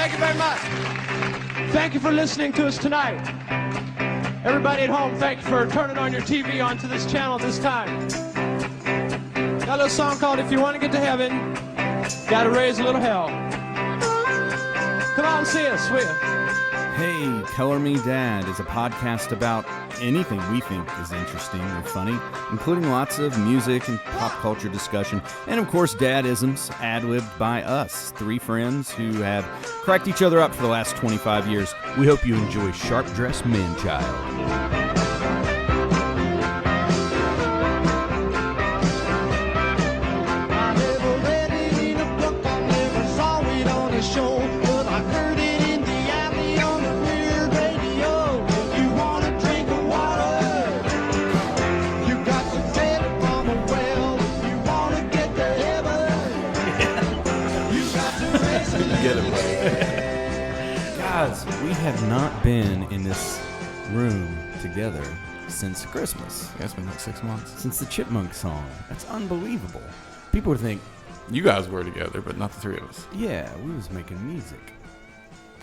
Thank you very much. Thank you for listening to us tonight. Everybody at home, thank you for turning on your TV onto this channel this time. Got a little song called If You Want to Get to Heaven, Gotta Raise a Little Hell. Come out and see us, will you? Hey, Color Me Dad is a podcast about anything we think is interesting or funny, including lots of music and pop culture discussion, and of course dadisms ad-libbed by us, three friends who have cracked each other up for the last 25 years. We hope you enjoy Sharp Dressed Man-Child. Guys, we have not been in this room together since Christmas. Yeah, it's been like 6 months. Since the Chipmunk song. That's unbelievable. People would think, You guys were together, but not the three of us. yeah, we was making music.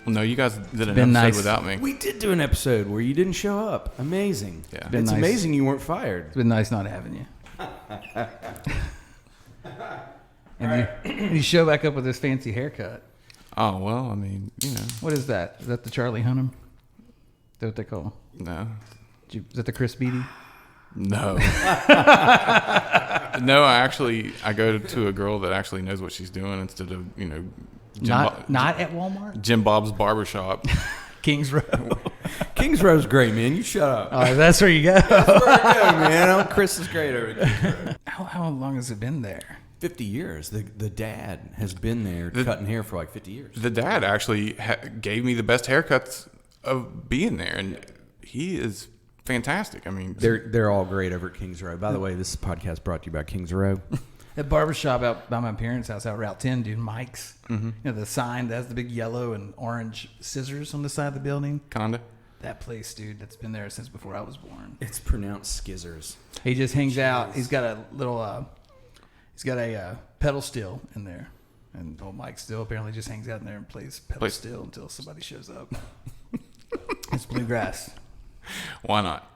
Well, no, you guys did an been episode nice. without me. We did do an episode where you didn't show up. Amazing. Yeah. Been It's nice. amazing you weren't fired. It's been nice not having you. And you show back up with this fancy haircut. Oh, well, I mean, you know, What is that? Is that the Charlie Hunnam? Is that what they call? no. Is that the Chris Beatty? No. No, I go to a girl that actually knows what she's doing instead of, you know, Not at Walmart? Jim Bob's Barbershop. Kings Row. Kings Row's great, man. You shut up. Oh, that's where you go. That's where I go, man. Oh, Chris is great over at Kings Row. How long has it been there? 50 years. The dad has been there cutting hair for like 50 years. The dad actually gave me the best haircuts of being there, and he is fantastic. I mean, They're all great over at Kings Row. By the way, this podcast brought to you by Kings Row. That barbershop out by my parents' house out Route 10, dude, Mike's. Mm-hmm. You know, the sign that has the big yellow and orange scissors on the side of the building. kinda. That place, dude, that's been there since before I was born. It's pronounced skizzers. He just hangs out. He's got a little, pedal steel in there. And old Mike still apparently just hangs out in there and plays pedal steel until somebody shows up. It's bluegrass. Why not?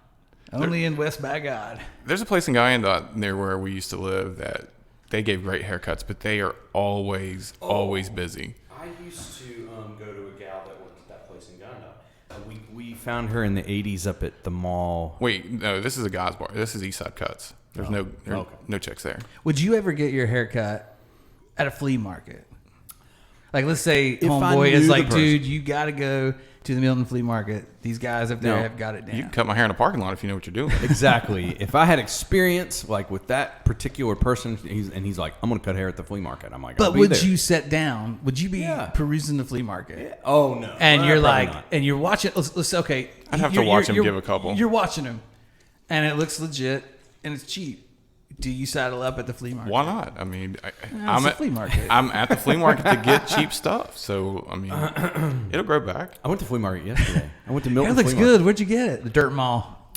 Only in West by God. There's a place in Guyana near where we used to live that they gave great haircuts, but they are always busy. I used to go to a gal that worked at that place in Ghana. We found her in the 80s up at the mall. Wait, no, this is a guy's bar. This is Eastside Cuts. There's no chicks there. Would you ever get your hair cut at a flea market? Like, let's say I homeboy knew is the like, person. dude, you got to go to the Milton Flea Market. These guys up there No, have got it down. You can cut my hair in a parking lot if you know what you're doing. Exactly. If I had experience like with that particular person, he's like, I'm going to cut hair at the flea market. I'm like, I'll But be would there. you sit down? Would you be Yeah. perusing the flea market? Yeah. Oh no. And you're Probably like, not. and you're watching. Let's okay. I'd have to watch him give a couple. You're watching him, and it looks legit, and it's cheap. Do you saddle up at the flea market? Why not? I mean, it's a flea market. I'm at the flea market to get cheap stuff. So, I mean, it'll grow back. I went to flea market yesterday. I went to Hair Milton looks Flea good. Market. Where'd you get it? The Dirt Mall.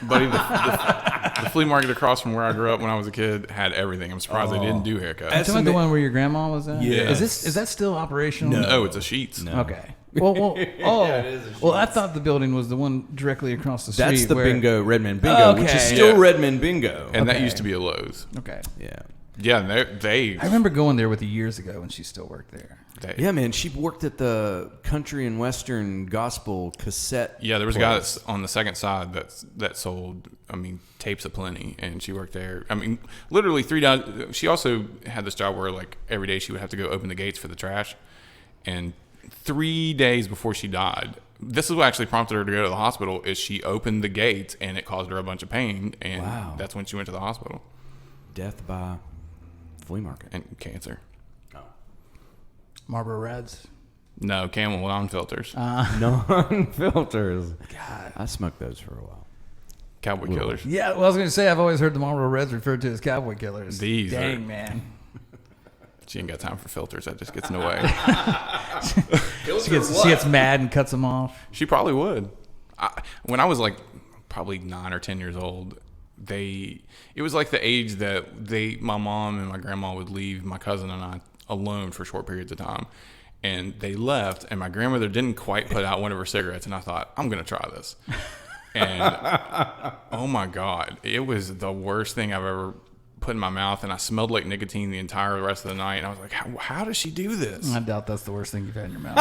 Buddy, the flea market across from where I grew up when I was a kid had everything. I'm surprised they didn't do haircuts. You talking about the one where your grandma was at? Yes. Is that still operational? No, it's a Sheets. No. Okay. Well, I thought the building was the one directly across the street. That's the where, Bingo, Redman Bingo, which is Okay. still Yeah. Redman Bingo. And that Okay. used to be a Lowe's. Okay. yeah. Yeah, they I remember going there with you years ago when she still worked there. Yeah, man. She worked at the country and western gospel cassette. Yeah, there was a guy place. that's on the second side that sold, I mean, tapes aplenty, and she worked there. I mean, literally 3 days. She also had this job where, like, every day she would have to go open the gates for the trash. And 3 days before she died, this is what actually prompted her to go to the hospital, is she opened the gates, and it caused her a bunch of pain, and Wow. that's when she went to the hospital. Death by flea market. And cancer. Marlboro Reds. No, Camel non-filters. Non-filters. God. I smoked those for a while. Cowboy killers. Yeah, well, I was going to say, I've always heard the Marlboro Reds referred to as cowboy killers. These Dang, are- man. She ain't got time for filters. That just gets in the way. She gets mad and cuts them off. She probably would. When I was like probably 9 or 10 years old, it was like the age that my mom and my grandma would leave my cousin and I alone for short periods of time. and they left, and my grandmother didn't quite put out one of her cigarettes, and I thought, I'm going to try this. And oh my God, it was the worst thing I've ever put in my mouth, and I smelled like nicotine the entire rest of the night, and I was like, how does she do this? I doubt that's the worst thing you've had in your mouth.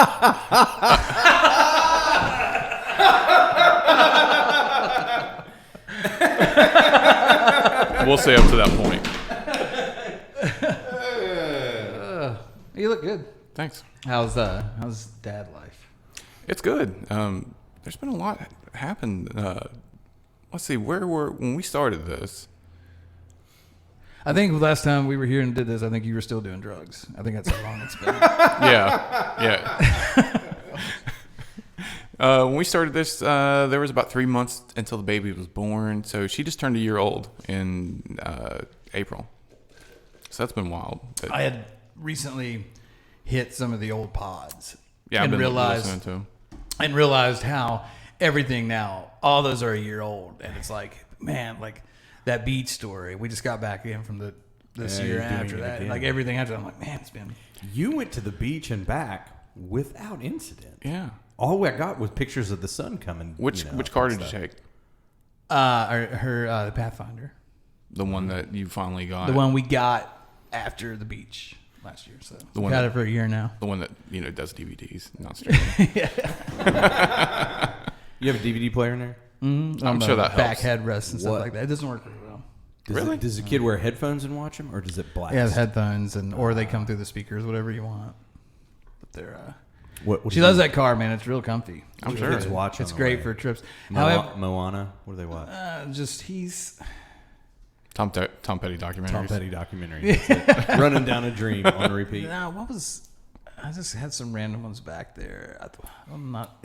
We'll say up to that point. You look good. Thanks. How's dad life? It's good. There's been a lot happened. Let's see, when we started this? I think last time we were here and did this, I think you were still doing drugs. I think that's how long it's been. Yeah. When we started this, there was about 3 months until the baby was born. So she just turned a year old in April. So that's been wild. I had recently hit some of the old pods. Yeah, and I've been realized listening to them. And realized how everything now, all those are a year old. And it's like, man, like that beach story. We just got back in from this year after that. And like everything after that, I'm like, man, it's been. You went to the beach and back without incident. Yeah. All I got was pictures of the sun coming. Which car did you take? The Pathfinder. The one that you finally got. The one we got after the beach last year. So the one got it for a year now. The one that does DVDs, not streaming. You have a DVD player in there? Mm-hmm. I'm sure that back helps. headrests and stuff like that. It doesn't work very well. Really? Does the kid wear headphones and watch them, or does it blast? Yeah, headphones or they come through the speakers, whatever you want. But they're. What she loves that car, man. It's real comfy. I'm sure. Kids watch. It's great for trips. Moana. What do they watch? He's Tom Petty documentary. Tom Petty documentary. Running down a dream on repeat. No, I just had some random ones back there. I'm not.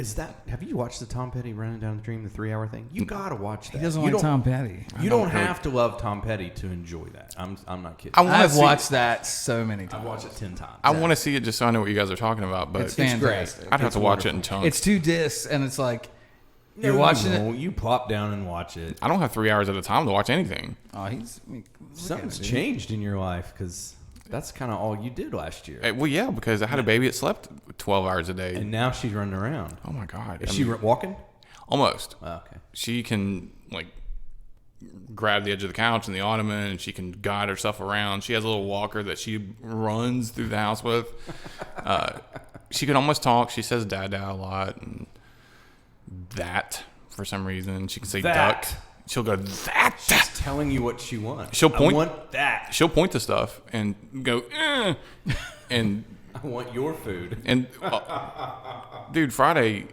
Have you watched the Tom Petty Running Down a Dream, the 3-hour thing? You gotta watch that. He doesn't like Tom Petty. You don't have to love Tom Petty to enjoy that. I'm not kidding. I've watched that so many times. I've watched it 10 times. I want to see it just so I know what you guys are talking about, but It's fantastic. I'd have to watch it in chunks. It's 2 discs, and it's like you're watching it. You plop down and watch it. I don't have 3 hours at a time to watch anything. Oh, Something's changed in your life because that's kind of all you did last year. Well, yeah, because I had a baby that slept 12 hours a day. And now she's running around. Oh my God. Is she walking? Almost. Oh, okay. She can grab the edge of the couch and the ottoman, and she can guide herself around. She has a little walker that she runs through the house with. She can almost talk. She says dad a lot, and that for some reason. She can say duck. She'll go that. She's telling you what she wants. She'll point. I want that. She'll point to stuff and go, and I want your food. And dude, Friday,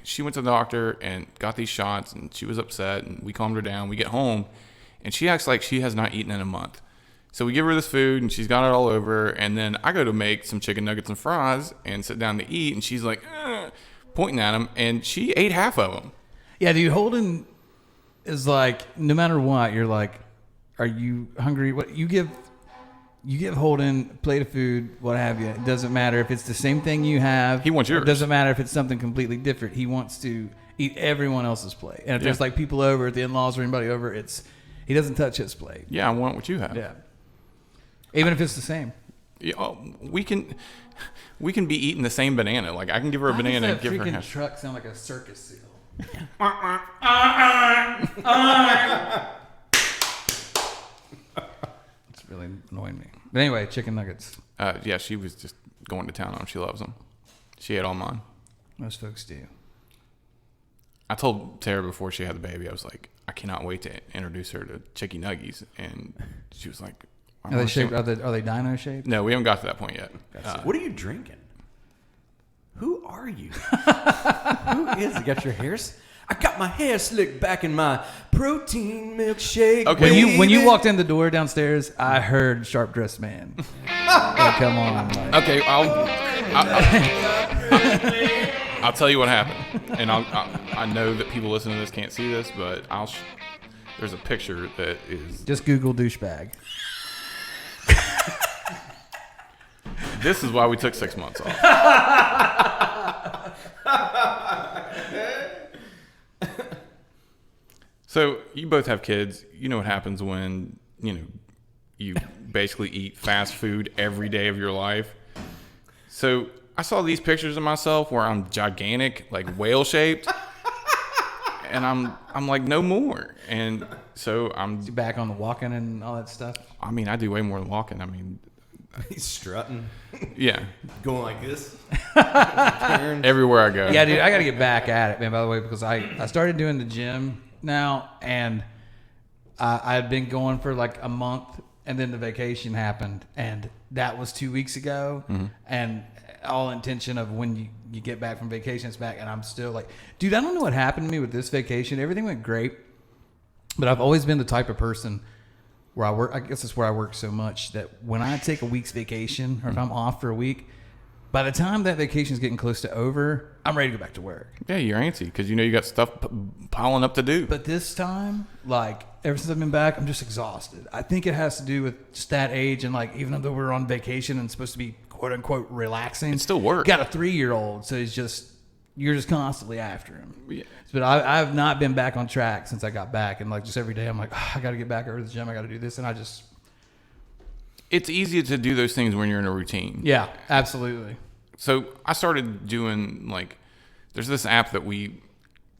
she went to the doctor and got these shots, and she was upset, and we calmed her down. We get home, and she acts like she has not eaten in a month. So we give her this food, and she's got it all over. And then I go to make some chicken nuggets and fries and sit down to eat, and she's like, pointing at them, and she ate half of them. Yeah, dude, Holden is like, no matter what, you're like, are you hungry? What you give Holden a plate of food, what have you. It doesn't matter if it's the same thing you have. He wants yours. It doesn't matter if it's something completely different. He wants to eat everyone else's plate. And if there's like people over, the in-laws or anybody over, he doesn't touch his plate. Yeah, I want what you have. Yeah. Even if it's the same. Yeah, we can be eating the same banana. Like I can give her a banana and give her half. Truck sound like a circus seal. It's really annoying me. But anyway, chicken nuggets. Yeah, she was just going to town on them. She loves them. She ate all mine. Most folks do. I told Tara before she had the baby, I was like, I cannot wait to introduce her to Chicky Nuggies. And she was like, Are they shaped? Are they dino shaped? No, we haven't got to that point yet. What are you drinking? Who are you? Who is? You got your hairs? I got my hair slicked back in my protein milkshake. Okay. When you walked in the door downstairs, I heard Sharp Dressed Man. Come on. Like. Okay, I'll tell you what happened, and I know that people listening to this can't see this, but there's a picture that is just Google douchebag. This is why we took 6 months off. So you both have kids. You know what happens when you basically eat fast food every day of your life. So I saw these pictures of myself where I'm gigantic, like whale shaped, and I'm like no more. And so I'm back on the walking and all that stuff. I mean, I do way more than walking. I mean, He's strutting, yeah, going like this. everywhere I go. Yeah, dude, I got to get back at it, man, by the way, because I started doing the gym now, and I had been going for like a month, and then the vacation happened, and that was 2 weeks ago, and all intention of when you get back from vacation, it's back, and I'm still like, dude, I don't know what happened to me with this vacation. Everything went great, but I've always been the type of person where I work. I guess that's where I work so much that when I take a week's vacation, or if I'm off for a week, by the time that vacation's getting close to over, I'm ready to go back to work. Yeah, you're antsy because you know you got stuff piling up to do. But this time, like, ever since I've been back, I'm just exhausted. I think it has to do with just that age, and like, even though we're on vacation and supposed to be quote unquote relaxing, It's still work. Got a 3-year-old, so you're just constantly after him. Yeah. But I've not been back on track since I got back, and like just every day I'm like, I got to get back over to the gym. I got to do this, and It's easier to do those things when you're in a routine. yeah, absolutely. So I started doing like, there's this app that we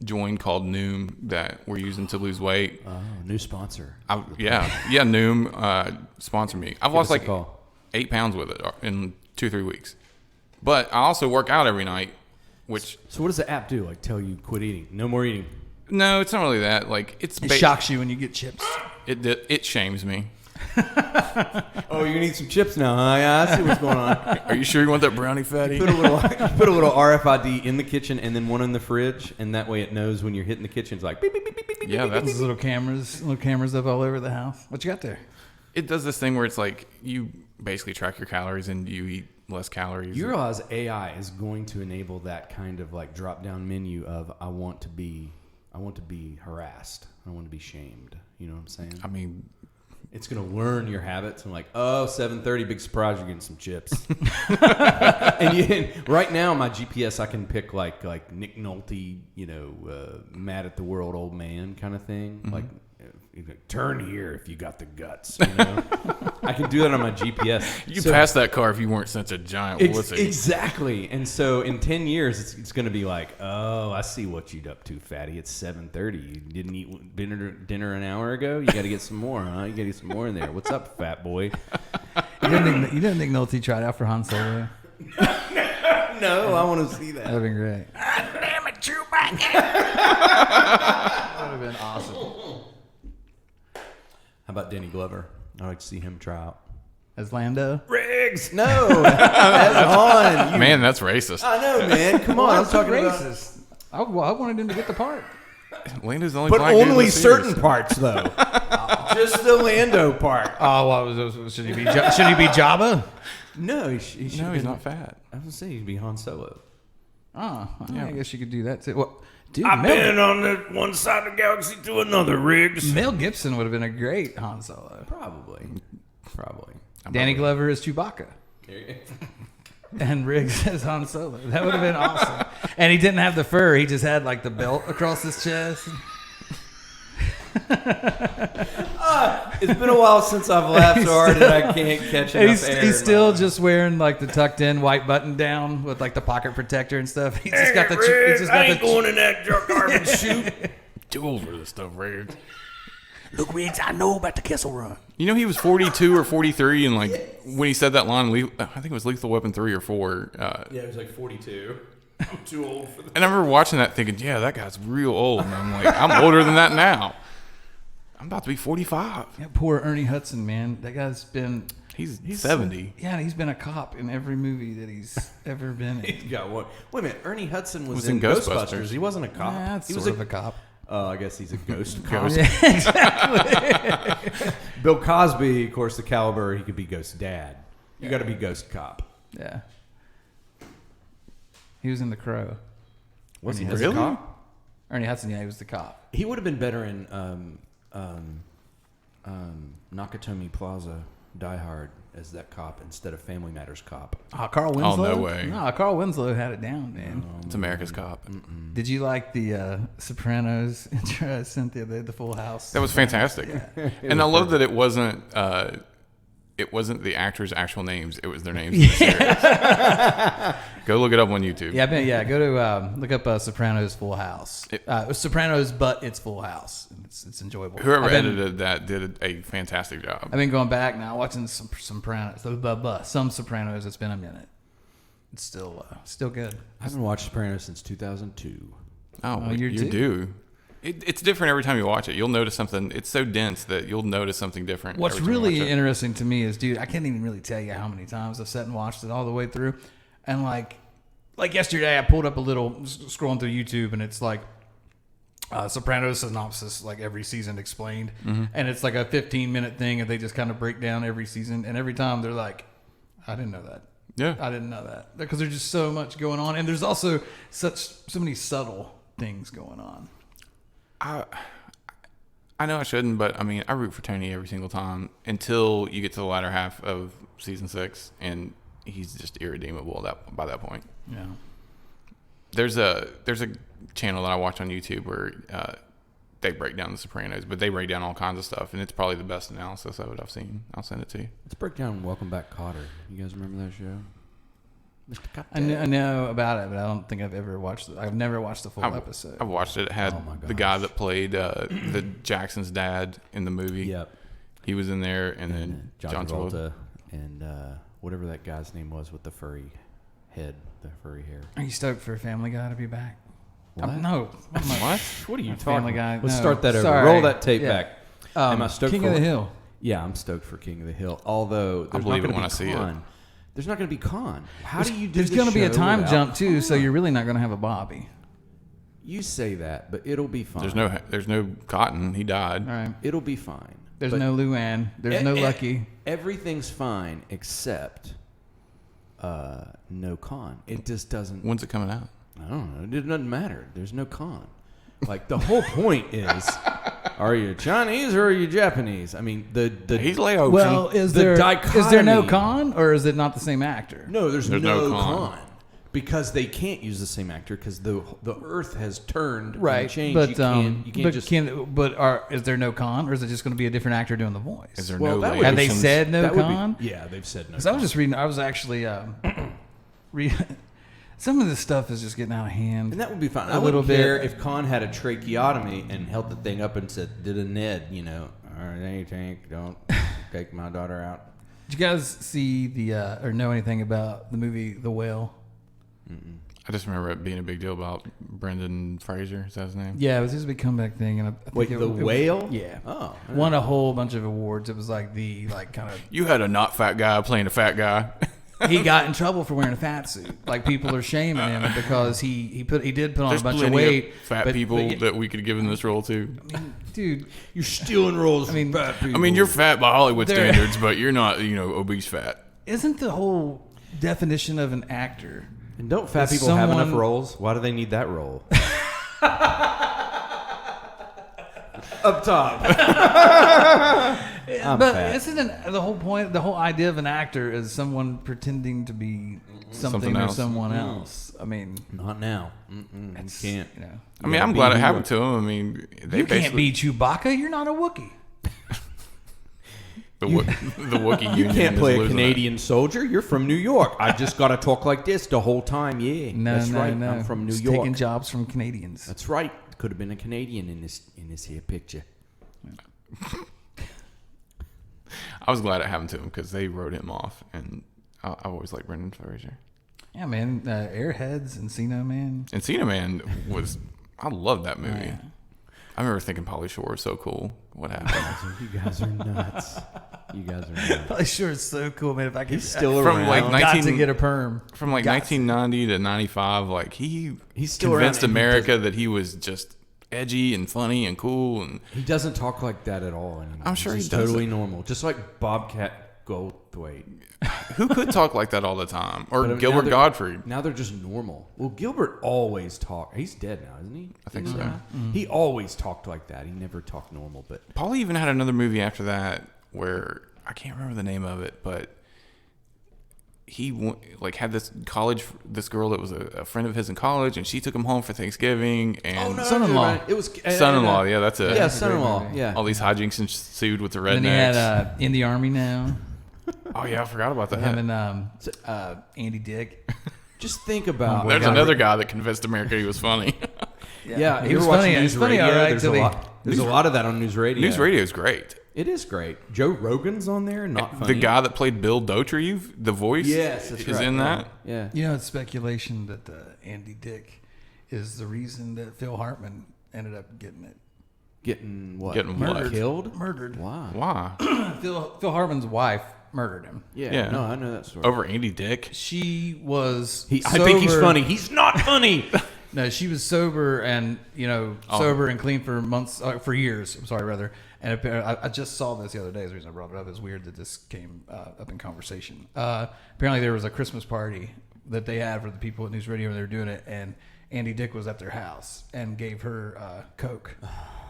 joined called Noom that we're using to lose weight. Oh, new sponsor. Yeah, Noom sponsor me. I've lost us a like call. 8 pounds with it in 2-3 weeks. But I also work out every night, which So what does the app do? Like tell you quit eating, no more eating? no, it's not really that. Like It shocks you when you get chips. it shames me. Oh, you need some chips now, huh? Yeah, I see what's going on. Are you sure you want that brownie fatty? Put a little RFID in the kitchen and then one in the fridge, and that way it knows when you're hitting the kitchen. It's like beep beep beep beep beep. Yeah, beep, that's Those little cameras up all over the house. What you got there? it. Does this thing where it's like you basically track your calories and you eat less calories. You realize AI is going to enable that kind of like drop down menu of I want to be harassed. I want to be shamed. You know what I'm saying? I mean, it's going to learn your habits and like, 7:30, big surprise, you're getting some chips. and right now, my GPS, I can pick like Nick Nolte, mad at the world old man kind of thing. Mm-hmm. Like, turn here if you got the guts. I can do that on my GPS. You pass that car if you weren't such a giant wussy. Exactly. And so in 10 years, it's going to be like, oh, I see what you'd up to, fatty. It's 7:30. You didn't eat dinner an hour ago? You got to get some more, huh? You got to get some more in there. What's up, fat boy? You didn't think Nolte tried out for Han Solo? No, I want to see that. That would have been great. Damn it, Chewbacca! That would have been awesome. How about Danny Glover? I'd like to see him try out. As Lando? Riggs! No! That's Han! Man, that's racist. I know, man. Come on. I was talking racist. I wanted him to get the part. Lando's the only But black dude in only the certain series. parts, though. Just the Lando part. Oh, well, should he be Jabba? No, he should No, he's not fat. I was going to say he'd be Han Solo. Oh, I guess you could do that too. Well, dude, I've been on the one side of the galaxy to another, Riggs. Mel Gibson would have been a great Han Solo. Probably. Danny Glover is Chewbacca. And Riggs as Han Solo. That would have been awesome. And he didn't have the fur. He just had like the belt across his chest. It's been a while since I've laughed so hard that I can't catch enough air. He's still just wearing like the tucked in white button down with like the pocket protector and stuff. He's just got the. I ain't going in that garbage chute. Too old for this stuff, Riggs. Look, Riggs, I know about the Kessel Run. You know, he was 42 or 43, and like when he said that line, I think it was Lethal Weapon 3 or 4. Yeah, it was like 42. I'm too old for that. And I remember watching that thinking, yeah, that guy's real old. And I'm like, I'm older than that now. I'm about to be 45. Yeah, poor Ernie Hudson, man. That guy's been... He's 70. Yeah, and he's been a cop in every movie that he's ever been in. He got one. Wait a minute. Ernie Hudson was in in Ghostbusters. Ghostbusters. He wasn't a cop. Yeah, that's he was sort of a cop. Oh, I guess he's a ghost cop. Ghost. Yeah, exactly. Bill Cosby, of course, the caliber, he could be ghost dad. You got to be ghost cop. Yeah. He was in The Crow. Was he Really? a cop? Ernie Hudson, yeah, he was the cop. He would have been better in Nakatomi Plaza, Die Hard, as that cop instead of Family Matters cop. Oh, Carl Winslow? no way. No, Carl Winslow had it down, man. It's America's Cop. Did you like the Sopranos intro, Cynthia, the Full House? That was fantastic. And I love that it wasn't the actors' actual names. It was their names in the series. Go look it up on YouTube. Yeah, go to look up Sopranos Full House. Sopranos, but it's Full House. It's enjoyable. Whoever edited that did a fantastic job. I've been going back now, watching some Sopranos. Some Sopranos. It's been a minute. It's still good. I haven't watched Sopranos since 2002. Oh, you're due. It's different every time you watch it. You'll notice something. It's so dense that you'll notice something different. What's every time really you watch it. interesting to me is, dude, I can't even really tell you how many times I've sat and watched it all the way through. And like yesterday, I pulled up a little, scrolling through YouTube, and it's like Sopranos synopsis, like every season explained. Mm-hmm. And it's like a 15-minute thing, and they just kind of break down every season. And every time they're like, I didn't know that. Yeah. I didn't know that. Because there's just so much going on. And there's also so many subtle things going on. I know I shouldn't, but I mean, I root for Tony every single time until you get to the latter half of season 6, and he's just irredeemable by that point. Yeah. There's a channel that I watch on YouTube where they break down The Sopranos, but they break down all kinds of stuff, and it's probably the best analysis of it I've seen. I'll send it to you. Let's break down Welcome Back, Kotter. You guys remember that show? Mr. Kotter. I know about it, but I don't think I've ever watched it. I've never watched the full episode. I've watched it. It had the guy that played the Jackson's dad in the movie. Yep. He was in there, and then John Travolta and whatever that guy's name was with the furry head, the furry hair. Are you stoked for Family Guy to be back? What? No. What? What are you talking Family Guy? about? Let's No. start that over. Sorry. Roll that tape Yeah. back. Am I stoked King for of the Hill. Yeah, I'm stoked for King of the Hill. Although there's believe not it going when I to see be it. Con. There's not going to be Con. How do you do There's going to be a time without jump too, Con? so you're really not going to have a Bobby. You say that, but it'll be fine. There's no Cotton. He died. All right. It'll be fine. There's But no Luann. There's no Lucky. Everything's fine except no Con. It just doesn't. When's it coming out? I don't know. It doesn't matter. There's no Con. Like the whole point is, are you Chinese or are you Japanese? I mean, the He's Laotian. Well, is the there no dichotomy- Con, or is it not the same actor? No, there's no no con. con. Because they can't use the same actor because the Earth has turned Right, and changed. but you can't just. is there no Con, or is it just going to be a different actor doing the voice? Is there Well, no that would- Have they Laotians? said no that would Con? be, yeah, they've said no. Because I was just reading. I was actually some of this stuff is just getting out of hand. And that would be fine. A I little wouldn't care bit. if Khan had a tracheotomy and held the thing up and said, "Did a Ned, all right, hey Tank, don't take my daughter out." Did you guys see or know anything about the movie The Whale? I just remember it being a big deal about Brendan Fraser. Is that his name? Yeah, it was just a big comeback thing. And I think Wait, The Whale? Yeah. Oh, Won a whole bunch of awards. It was like kind of. You had a not fat guy playing a fat guy. He got in trouble for wearing a fat suit. Like people are shaming him because he did put on There's a bunch plenty of weight. fat people that we could give him this role to. I mean, dude, you're stealing roles. I mean, from fat people. I mean, you're fat by Hollywood There- standards, but you're not, obese fat. isn't the whole definition of an actor? And don't fat Is people have enough someone- roles? Why do they need that role? Up top. I'm but fat. isn't the whole point? The whole idea of an actor is someone pretending to be something Something or else. someone else. I mean, Not now. You can't. you know, I mean, I'm glad it happened to him. I mean, they you can't basically be Chewbacca. You're not a Wookiee. the Wookiee You Union can't is play a losing Canadian soldier. You're from New York. I just got to talk like this the whole time. Yeah, that's right. I'm from New Just York. taking jobs from Canadians. That's right. Could have been a Canadian in this here picture. I was glad it happened to him because they wrote him off, and I always liked Brendan Fraser. Yeah, man. Airheads, Encino Man. Encino Man I love that movie. Yeah. I remember thinking Pauly Shore was so cool. What happened? You guys are nuts. You guys are nuts. Probably sure it's so cool, man. If I could He's still From around. like got 19 to get a perm. From like Got 1990 to 95, like he's still convinced around. America that he was just edgy and funny and cool, and He doesn't talk like that at all anymore. I'm sure He's he totally doesn't. normal. Just like Bobcat Goldthwait. who could talk like that all the time? Or But, I mean, now Gilbert they're- Gottfried. Now they're just normal. Well, Gilbert always talked. He's dead now, isn't he? I think Isn't so. he? Mm-hmm. He always talked like that. He never talked normal. But Pauly even had another movie after that where I can't remember the name of it, but he had this girl that was a friend of his in college, and she took him home for Thanksgiving. And Son-in-law. It was son-in-law, yeah, that's it. Yeah, son-in-law. Yeah. All these hijinks ensued with the rednecks. And then he had In the Army Now. Oh yeah, I forgot about that. Him and Andy Dick. Just think about. There's another guy that convinced America he was funny. Yeah, He you was ever watch funny. News He's funny, Radio? all right, There's till a he- lot. There's a lot of that on News Radio. News radio is great. It is great. Joe Rogan's on there. Not funny. The guy that played Bill Dauterive, the voice, Yes, that's is right, in yeah. that. Yeah. You know, it's speculation that Andy Dick is the reason that Phil Hartman ended up getting it. Getting what? Getting what? Killed? Murdered. Why? Why? Phil Hartman's wife murdered him. Yeah. Yeah. No, I know that story. Over Andy Dick? She was. I think he's sober- funny. He's not funny. No, she was sober and sober and clean for months, for years. I'm sorry, rather. And I just saw this the other day. The reason I brought it up, it's weird that this came up in conversation. Apparently, there was a Christmas party that they had for the people at News Radio when they were doing it, and Andy Dick was at their house and gave her Coke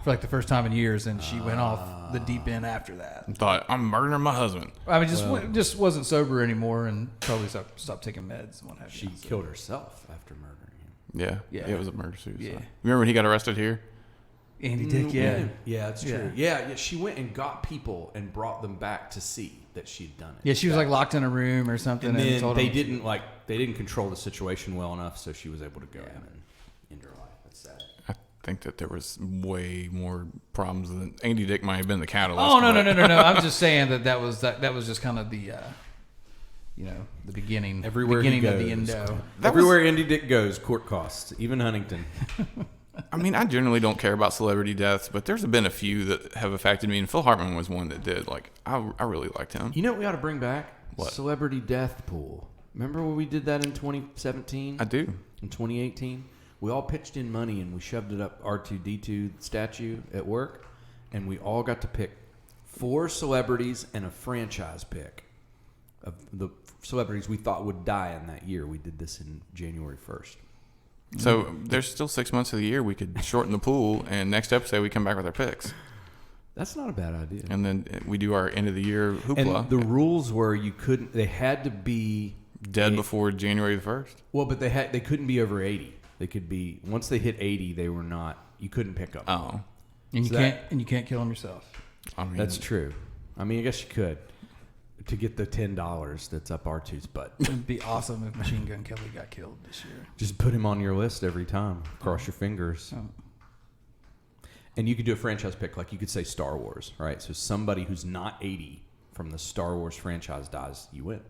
for like the first time in years, and she went off the deep end after that. Thought, I'm murdering my husband. I mean, just wasn't sober anymore, and probably stopped taking meds and what have you. She killed herself after murdering him. Yeah. Yeah. It was a murder suicide. Yeah. Remember when he got arrested here? Andy Dick, yeah. Yeah, that's true. Yeah, she went and got people and brought them back to see that she'd done it. Yeah, she was like locked in a room or something. And then told they him- didn't control the situation well enough, so she was able to go in and end her life. That's sad. I think that there was way more problems than Andy Dick might have been the catalyst. Oh no. but- I'm just saying that was just kind of the the beginning. Everywhere beginning he of the goes. endo. Everywhere Andy Dick goes, court costs, even Huntington. I mean, I generally don't care about celebrity deaths, but there's been a few that have affected me, and Phil Hartman was one that did. Like, I really liked him. You know what we ought to bring back? What? Celebrity death pool. Remember when we did that in 2017? I do. In 2018? We all pitched in money and we shoved it up R2-D2 statue at work, and we all got to pick 4 celebrities and a franchise pick of the celebrities we thought would die in that year. We did this in January 1st. So there's still 6 months of the year we could shorten the pool, and next episode we come back with our picks, That's not a bad idea. and then we do our end of the year hoopla. And the rules were they had to be Dead before January the 1st. well, but they couldn't be over 80. They could be once they hit 80, they were not. You couldn't pick them. Oh, And So you can't kill him yourself. I mean, That's true. I mean, I guess you could to get the $10 that's up R2's butt. It'd be awesome if Machine Gun Kelly got killed this year. Just put him on your list every time. Cross your fingers. Oh. And you could do a franchise pick, like you could say Star Wars, right? So somebody who's not 80 from the Star Wars franchise dies, you win.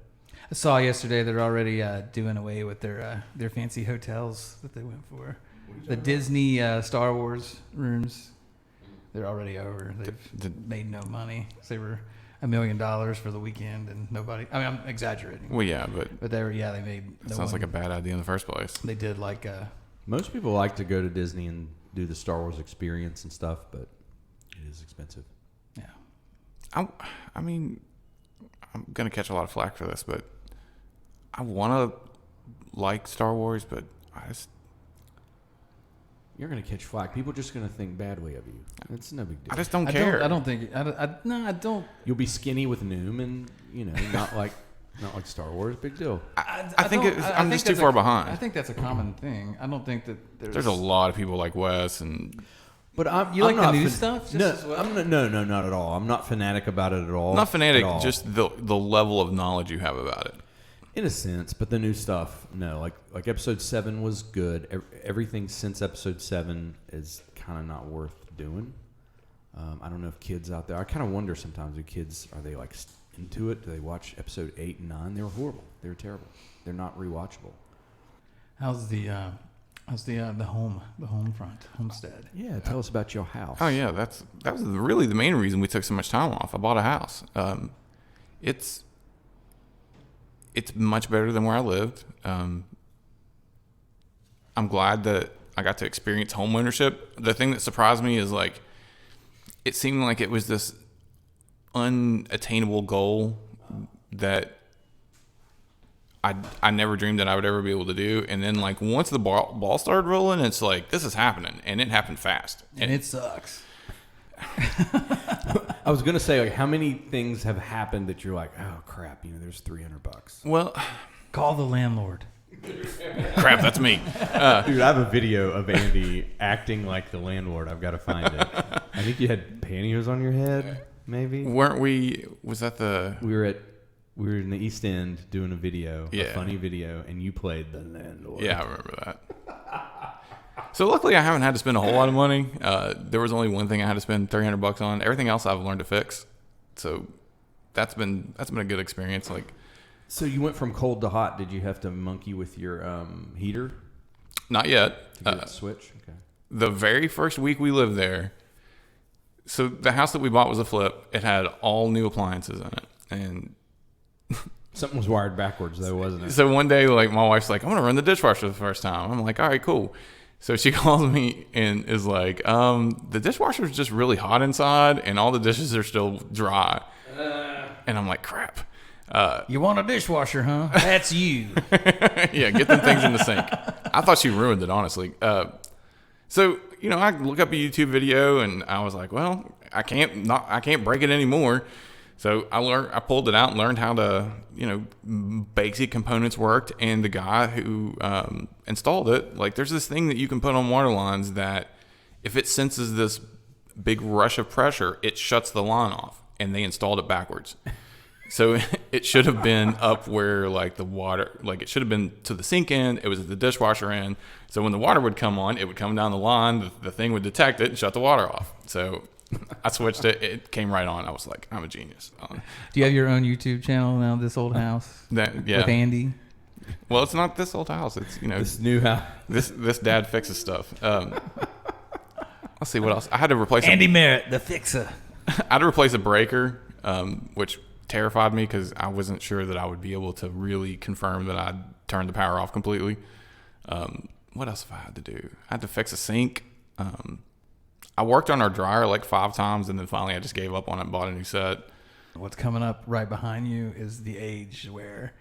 I saw yesterday they're already doing away with their fancy hotels that they went for. The Disney Star Wars rooms, they're already over. They've made no money. They were $1 million for the weekend, and nobody. I mean, I'm exaggerating. well, yeah, but But they made. it sounds like a bad idea in the first place. They did like Most people like to go to Disney and do the Star Wars experience and stuff, but it is expensive. yeah. I mean, I'm gonna catch a lot of flack for this, but I want to like Star Wars, but I just You're going to catch flack. People are just going to think badly of you. It's no big deal. I just don't I care. don't think. I don't. You'll be skinny with Noom and, not like Star Wars. Big deal. I think I'm just too far behind. I think that's a common thing. I don't think that There's a lot of people like Wes, and But You like the new stuff just No, as well? no, not at all. I'm not fanatic about it at all. not fanatic, at all. just the level of knowledge you have about it. in a sense. But the new stuff, no. Like episode 7 was good. Everything since episode 7 is kind of not worth doing. I don't know if kids out there. I kind of wonder sometimes. Do kids, are they like into it? Do they watch episode 8 and 9? They were horrible. They were terrible. They're not rewatchable. How's the homestead? Yeah, tell us about your house. Oh yeah, that was really the main reason we took so much time off. I bought a house. It's much better than where I lived. I'm glad that I got to experience home ownership. The thing that surprised me is like it seemed like it was this unattainable goal that I never dreamed that I would ever be able to do. And then like once the ball started rolling, it's like this is happening, and it happened fast. And it sucks. I was gonna say, like, how many things have happened that you're like, oh crap, there's $300. Well, Call the landlord. crap, that's me. Dude, I have a video of Andy acting like the landlord. I've got to find it. I think you had pantyhose on your head, maybe. Weren't we? Was that the? We were at We were in the East End doing a video, Yeah. a funny video, and you played the landlord. Yeah, I remember that. So luckily, I haven't had to spend a whole lot of money. There was only one thing I had to spend $300 on. Everything else I've learned to fix. So that's been a good experience. Like, So you went from cold to hot. Did you have to monkey with your heater not yet. to get it to switch? Okay. The very first week we lived there, so the house that we bought was a flip. It had all new appliances in it, and Something was wired backwards, though, wasn't it? so one day, like, my wife's like, "I'm gonna run the dishwasher for the first time." I'm like, "All right, cool." So she calls me and is like, "The dishwasher's just really hot inside, and all the dishes are still dry." And I'm like, "Crap." You want a dishwasher, huh? That's you. Yeah, get them things in the sink. I thought she ruined it, honestly. So I look up a YouTube video, and I was like, "Well, I can't break it anymore." So I pulled it out and learned how to, basic components worked. And the guy who installed it, like, there's this thing that you can put on water lines that if it senses this big rush of pressure, it shuts the line off. And they installed it backwards. So it should have been up where, like, the water, like, it should have been to the sink end. It was at the dishwasher end. So when the water would come on, it would come down the line. The thing would detect it and shut the water off. So I switched it. It came right on. I was like, I'm a genius. Do you have your own YouTube channel now, This Old House? Yeah. With Andy? Well, it's not this old house. It's, This new house. this dad fixes stuff. Let's see what else. I had to replace Andy Merritt, the fixer. I had to replace a breaker, which terrified me because I wasn't sure that I would be able to really confirm that I'd turned the power off completely. What else have I had to do? I had to fix a sink. I worked on our dryer like 5 times, and then finally I just gave up on it and bought a new set. What's coming up right behind you is the age where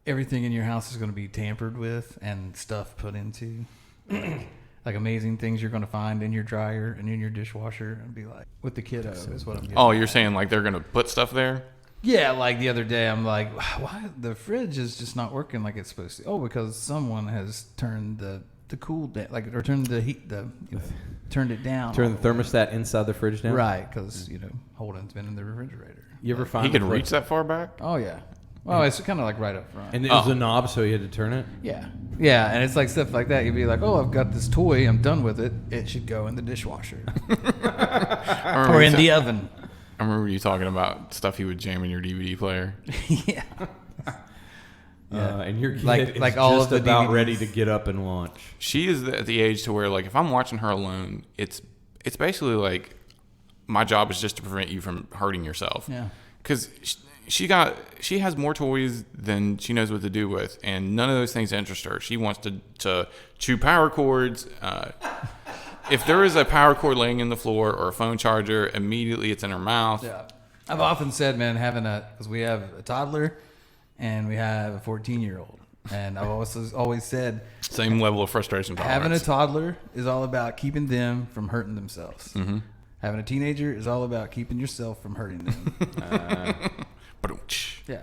everything in your house is going to be tampered with and stuff put into. Like amazing things you're going to find in your dryer and in your dishwasher and be like, with the kiddo is what I'm getting. Oh, you're saying like they're going to put stuff there? Yeah, like the other day, I'm like, why the fridge is just not working like it's supposed to? Oh, because someone has turned the cool down, like, or turned the heat, turned it down. Turn the thermostat inside the fridge down? Right, because, Holden's been in the refrigerator. You ever find He could reach that far back? Oh, yeah. Well, it's kind of like right up front. And it was a knob, so you had to turn it? Yeah. Yeah, and it's like stuff like that. You'd be like, oh, I've got this toy. I'm done with it. It should go in the dishwasher. Or in the oven. I remember you talking about stuff you would jam in your DVD player. Yeah. And your kid Like is all just of the about DVDs. ready to get up and launch. She is at the age to where, like, if I'm watching her alone, it's basically like my job is just to prevent you from hurting yourself. Yeah. Because she has more toys than she knows what to do with, and none of those things interest her. She wants to chew power cords. If there is a power cord laying in the floor or a phone charger, immediately it's in her mouth. Yeah. I've often said, man, because we have a toddler and we have a 14-year-old. And I've always said, Same level of frustration tolerance. having a toddler is all about keeping them from hurting themselves. Mm-hmm. Having a teenager is all about keeping yourself from hurting them. Yeah.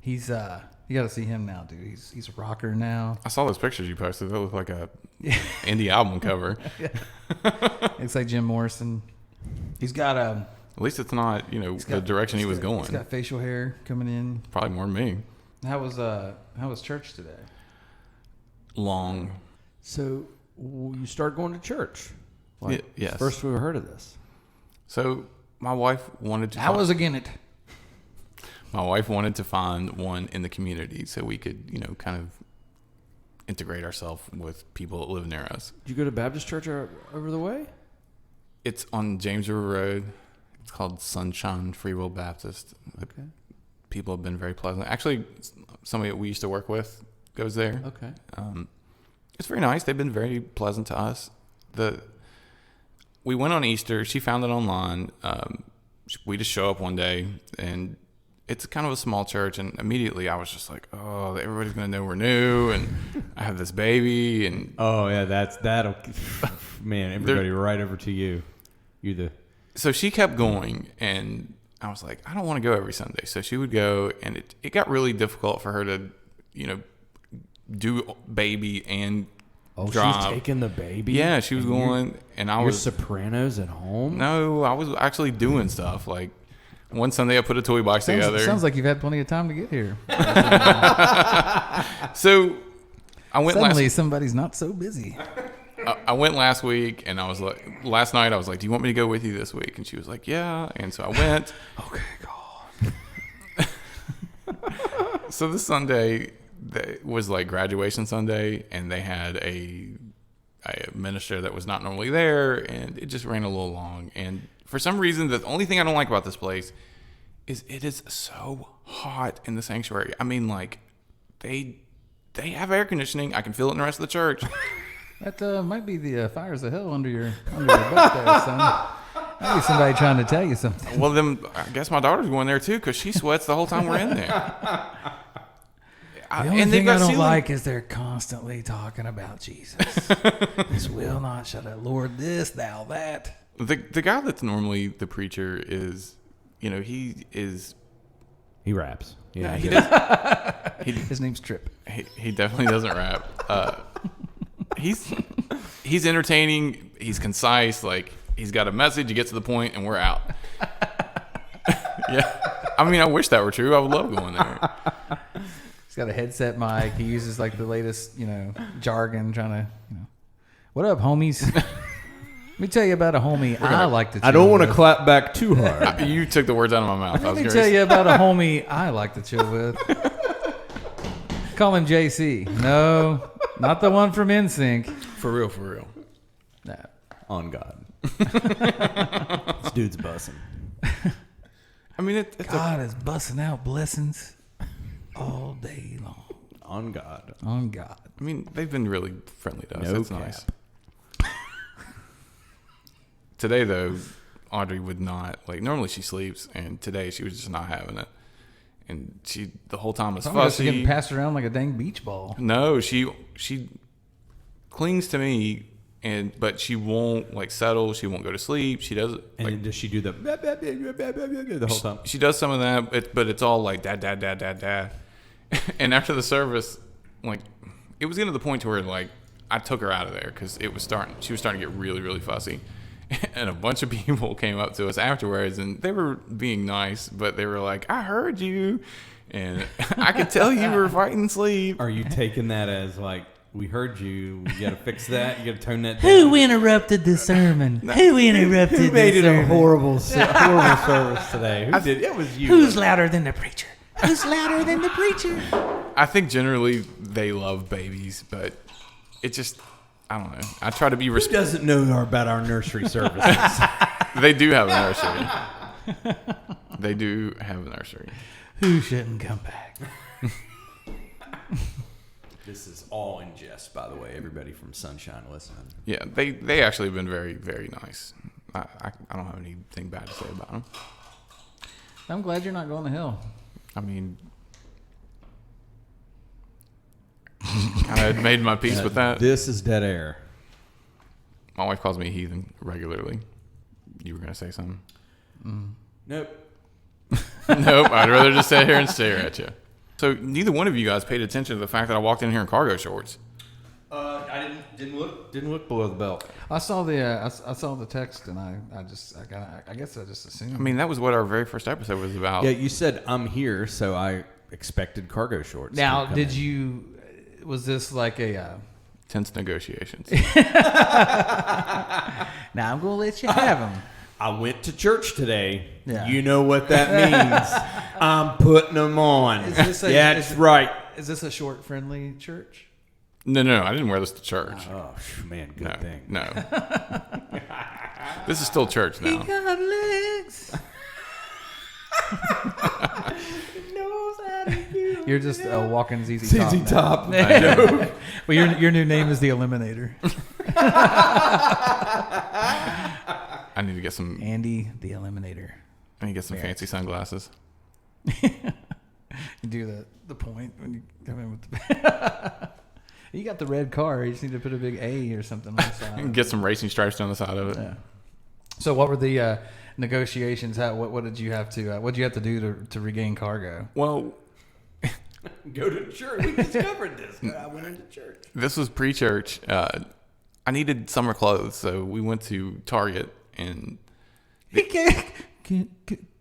He's you got to see him now, dude. He's a rocker now. I saw those pictures you posted. They look like a indie album cover. It's like Jim Morrison. He's got a. At least it's not, the direction he was going. He's got facial hair coming in. Probably more than me. How was church today? Long. So you start going to church. Yes. First we heard of this. So my wife wanted to. I was again it. My wife wanted to find one in the community so we could, kind of integrate ourselves with people that live near us. Did you go to Baptist church over the way? It's on James River Road. It's called Sunshine Free Will Baptist. Okay. People have been very pleasant. Actually, somebody that we used to work with goes there. Okay. It's very nice. They've been very pleasant to us. We went on Easter. She found it online. We just show up one day, and it's kind of a small church. And immediately I was just like, oh, everybody's going to know we're new, and I have this baby. And oh, yeah, that'll, man, everybody right over to you. So she kept going, and I was like, I don't want to go every Sunday. So she would go, and it got really difficult for her to, do baby and drive. She's taking the baby? Yeah, she was going, and I was Sopranos at home? No, I was actually doing stuff. Like, One Sunday I put a toy box together. Sounds like you've had plenty of time to get here. So I went Suddenly somebody's not so busy. I went last week, and I was like, last night I was like, "Do you want me to go with you this week?" And she was like, "Yeah." And so I went. Okay, God. So this Sunday was like graduation Sunday, and they had a minister that was not normally there, and it just ran a little long. And for some reason, the only thing I don't like about this place is it is so hot in the sanctuary. I mean, like they have air conditioning. I can feel it in the rest of the church. That might be the fires of hell under your butt there, son. Maybe somebody trying to tell you something. Well, then I guess my daughter's going there too because she sweats the whole time we're in there. The only thing I don't like is they're constantly talking about Jesus. This will not shut up. Lord, this, thou, that. The guy that's normally the preacher is, he raps. Yeah, he does. His name's Trip. He definitely doesn't rap. He's entertaining. He's concise. Like he's got a message. He gets to the point, and we're out. Yeah, I mean, I wish that were true. I would love going there. He's got a headset mic. He uses like the latest, jargon, trying to, what up, homies? Let me tell you about a homie I like to chill I don't want to with. clap back too hard. You took the words out of my mouth. Let me tell you about a homie I like to chill with. Call him JC. No, not the one from NSYNC. For real. Nah. On God. This dude's bussing. I mean, God is busting out blessings all day long. On God. On God. I mean, they've been really friendly to us. No That's cap. nice. Today, though, Audrey would not, normally she sleeps, and today she was just not having it. And she, the whole time, was fussy. Getting passed around like a dang beach ball. No, she clings to me, but she won't, settle. She won't go to sleep. She doesn't. And does she do the whole time? She does some of that, but it's all like dad, dad, dad, dad, dad. And after the service, it was getting to the point to where, I took her out of there because she was starting to get really, really fussy. And a bunch of people came up to us afterwards, and they were being nice, but they were like, "I heard you, and I could tell you were fighting sleep." Are you taking that as we heard you? You got to fix that. You got to tone that down. Who interrupted the sermon? Who interrupted Who made the it sermon? a horrible service today? Who did? It was you. Who's louder than the preacher? Who's louder than the preacher? I think generally they love babies, but it just, I don't know. I try to be Who respectful. doesn't know about our nursery services? They do have a nursery. They do have a nursery. Who shouldn't come back? This is all in jest, by the way. Everybody from Sunshine listening. Yeah, they actually have been very, very nice. I don't have anything bad to say about them. I'm glad you're not going to hell. I mean, kind of made my peace with that. This is dead air. My wife calls me a heathen regularly. You were going to say something? Nope. Nope, I'd rather just sit here and stare at you. So neither one of you guys paid attention to the fact that I walked in here in cargo shorts. I didn't look below the belt. I saw the I saw the text, and I guess I just assumed. I mean, that was what our very first episode was about. Yeah, you said I'm here, so I expected cargo shorts. Now, to come did in. you? Was this like a? Tense negotiations. Now I'm gonna let you have them. I went to church today. Yeah. You know what that means. I'm putting them on. Is this a- That's is- right. Is this a short friendly church? No, I didn't wear this to church. Oh, man, good No, thing. no. This is still church now. Got legs. You're just walking ZZ Top. ZZ now. Top. I know. Well, your new name is the Eliminator. I need to get some. Andy the Eliminator. I need to get some fancy sunglasses. You do the point when you come in with the. You got the red car. You just need to put a big A or something on the side. Get some racing stripes down the side of it. Yeah. So what were the negotiations? What did you have to? What did you have to do to regain cargo? Well, Go to church. We discovered this. I went into church. this was pre-church. I needed summer clothes, so we went to Target and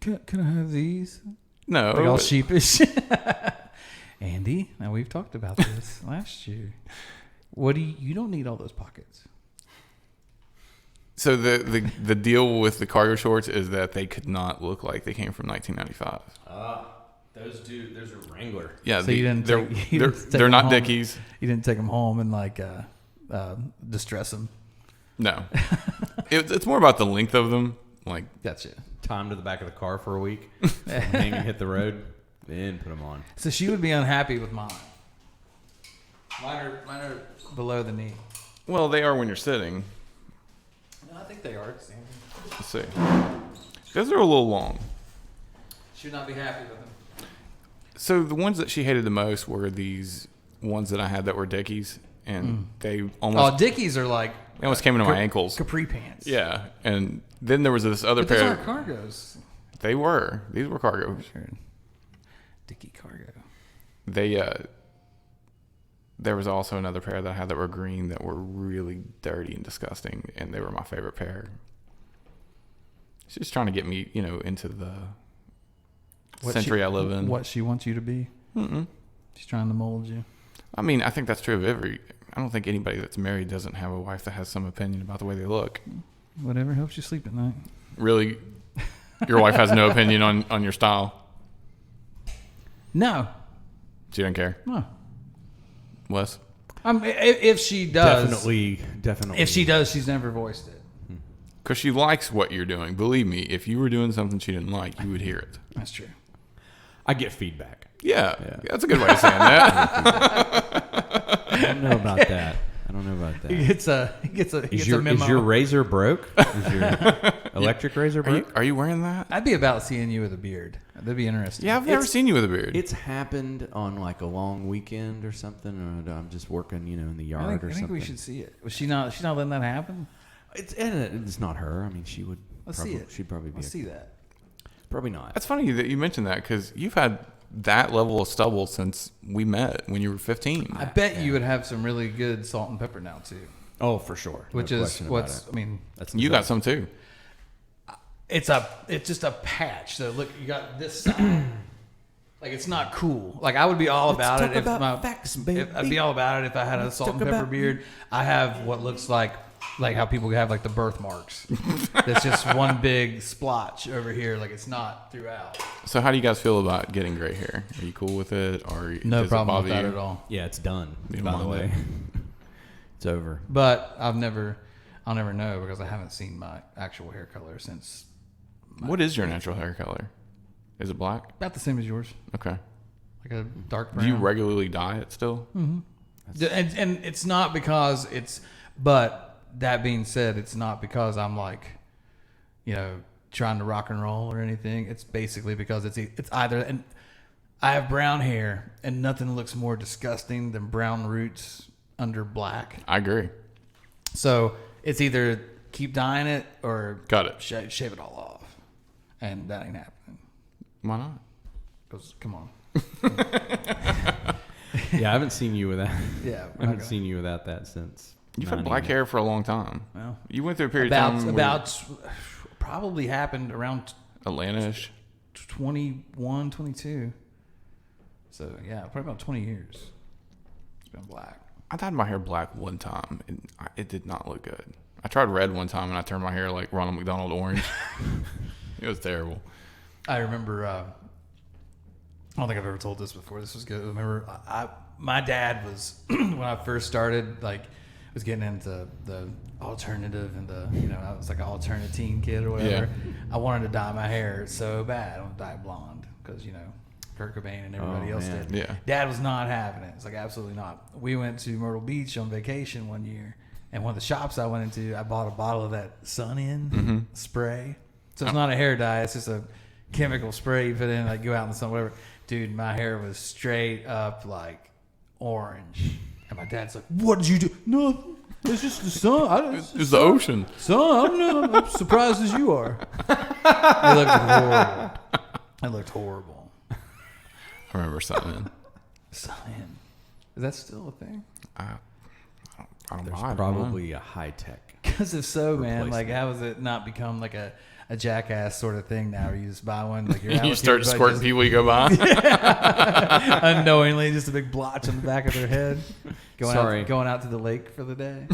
Can I have these? No. Like all sheepish. Andy, now we've talked about this last year. What do you don't need all those pockets. So the deal with the cargo shorts is that they could not look like they came from 1995. Those are Wrangler. Yeah, So you didn't they're take they're them not home? Dickies. You didn't take them home and like distress them. No, it's more about the length of them. Like, Gotcha. Tie them to the back of the car for a week. Hang and hit the road. Then put them on. So she would be unhappy with mine. Mine are below the knee. well, they are when you're sitting. No, I think they are. Let's see. Those are a little long. She would not be happy with them. So the ones that she hated the most were these ones that I had that were Dickies, and they almost Dickies are like they almost came into my ankles. capri pants. Yeah, and then there was this other But those pair. aren't cargos. These were cargo. Sure. Dickie cargo. There was also another pair that I had that were green that were really dirty and disgusting, and they were my favorite pair. She's just trying to get me, into the century I live in. What she wants you to be. Mm-mm. She's trying to mold you. I mean, I think that's true of I don't think anybody that's married doesn't have a wife that has some opinion about the way they look. Whatever helps you sleep at night. Really? Your wife has no opinion on your style? No. She doesn't care? No. Wes? If she does. Definitely. If she does, she's never voiced it. Because she likes what you're doing. Believe me, if you were doing something she didn't like, you would hear it. That's true. I get feedback. Yeah. That's a good way of saying that. I don't know about that. He gets a memo. Is your razor broke? Is your electric razor broke? Are you wearing that? I'd be about seeing you with a beard. That'd be interesting. Yeah, I've never seen you with a beard. It's happened on like a long weekend or something, or I'm just working, in the yard or something. I think we should see it. Was she not? She's not letting that happen. It's not her. I mean, she would. Let's see it. She'd probably be. Let's see that. Probably not. That's funny that you mentioned that because you've had that level of stubble since we met when you were 15. I bet you would have some really good salt and pepper now too. Oh, for sure. Which No is question about what's. it. I mean, That's You got some too. it's just a patch. So look, you got this side. Like it's not cool. Like I would be all about it if I'd be all about it if I had a salt and pepper beard. I have what looks like how people have like the birthmarks. That's just one big splotch over here. Like it's not throughout. So how do you guys feel about getting gray hair? Are you cool with it, or No does it problem bother with that you? at all. Yeah, it's done. You don't By the mind way, it? it's over. But I'll never know because I haven't seen my actual hair color since What is your natural hair color? Is it black? about the same as yours, Okay. like a dark Do brown. you regularly dye it still? And it's not because it's. But that being said, it's not because I'm like, trying to rock and roll or anything. It's basically because it's either, and I have brown hair, and nothing looks more disgusting than brown roots under black. I agree. So it's either keep dyeing it or Got it. shave it all off, and that ain't happening. Why not? Because come on, Yeah, I haven't seen you with that. yeah, I haven't seen you without that since. You've had black hair for a long time. Well, You went through a period of time about probably happened around Atlanta-ish. 21, 22. So yeah, probably about 20 years. It's been black. I dyed my hair black one time, and it did not look good. I tried red one time, and I turned my hair like Ronald McDonald orange. It was terrible. I remember. I don't think I've ever told this before. This was good. I remember, my dad was when I first started, like, was getting into the alternative and I was like an alternative teen kid or whatever. Yeah. I wanted to dye my hair so bad. I wanted to dye it blonde because Kurt Cobain and everybody else man. did. Yeah. Dad was not having it. It's like absolutely not. We went to Myrtle Beach on vacation one year, and one of the shops I went into, I bought a bottle of that Sun In spray. So it's not a hair dye. It's just a chemical spray you put in, like go out in the sun, whatever. Dude, my hair was straight up like orange. And my dad's like, "What did you do?" No, it's just the sun. It's the ocean. Son, I don't know. I'm surprised as you are. It looked horrible. It looked horrible. I remember something. Sun. Is that still a thing? I don't There's mind. probably a high tech Because if so, man, replacement. like how has it not become like a jackass sort of thing now where you just buy one, like you're out You with start everybody squirting just people you go by. unknowingly, just a big blotch on the back of their head. Sorry. Going out to the lake for the day.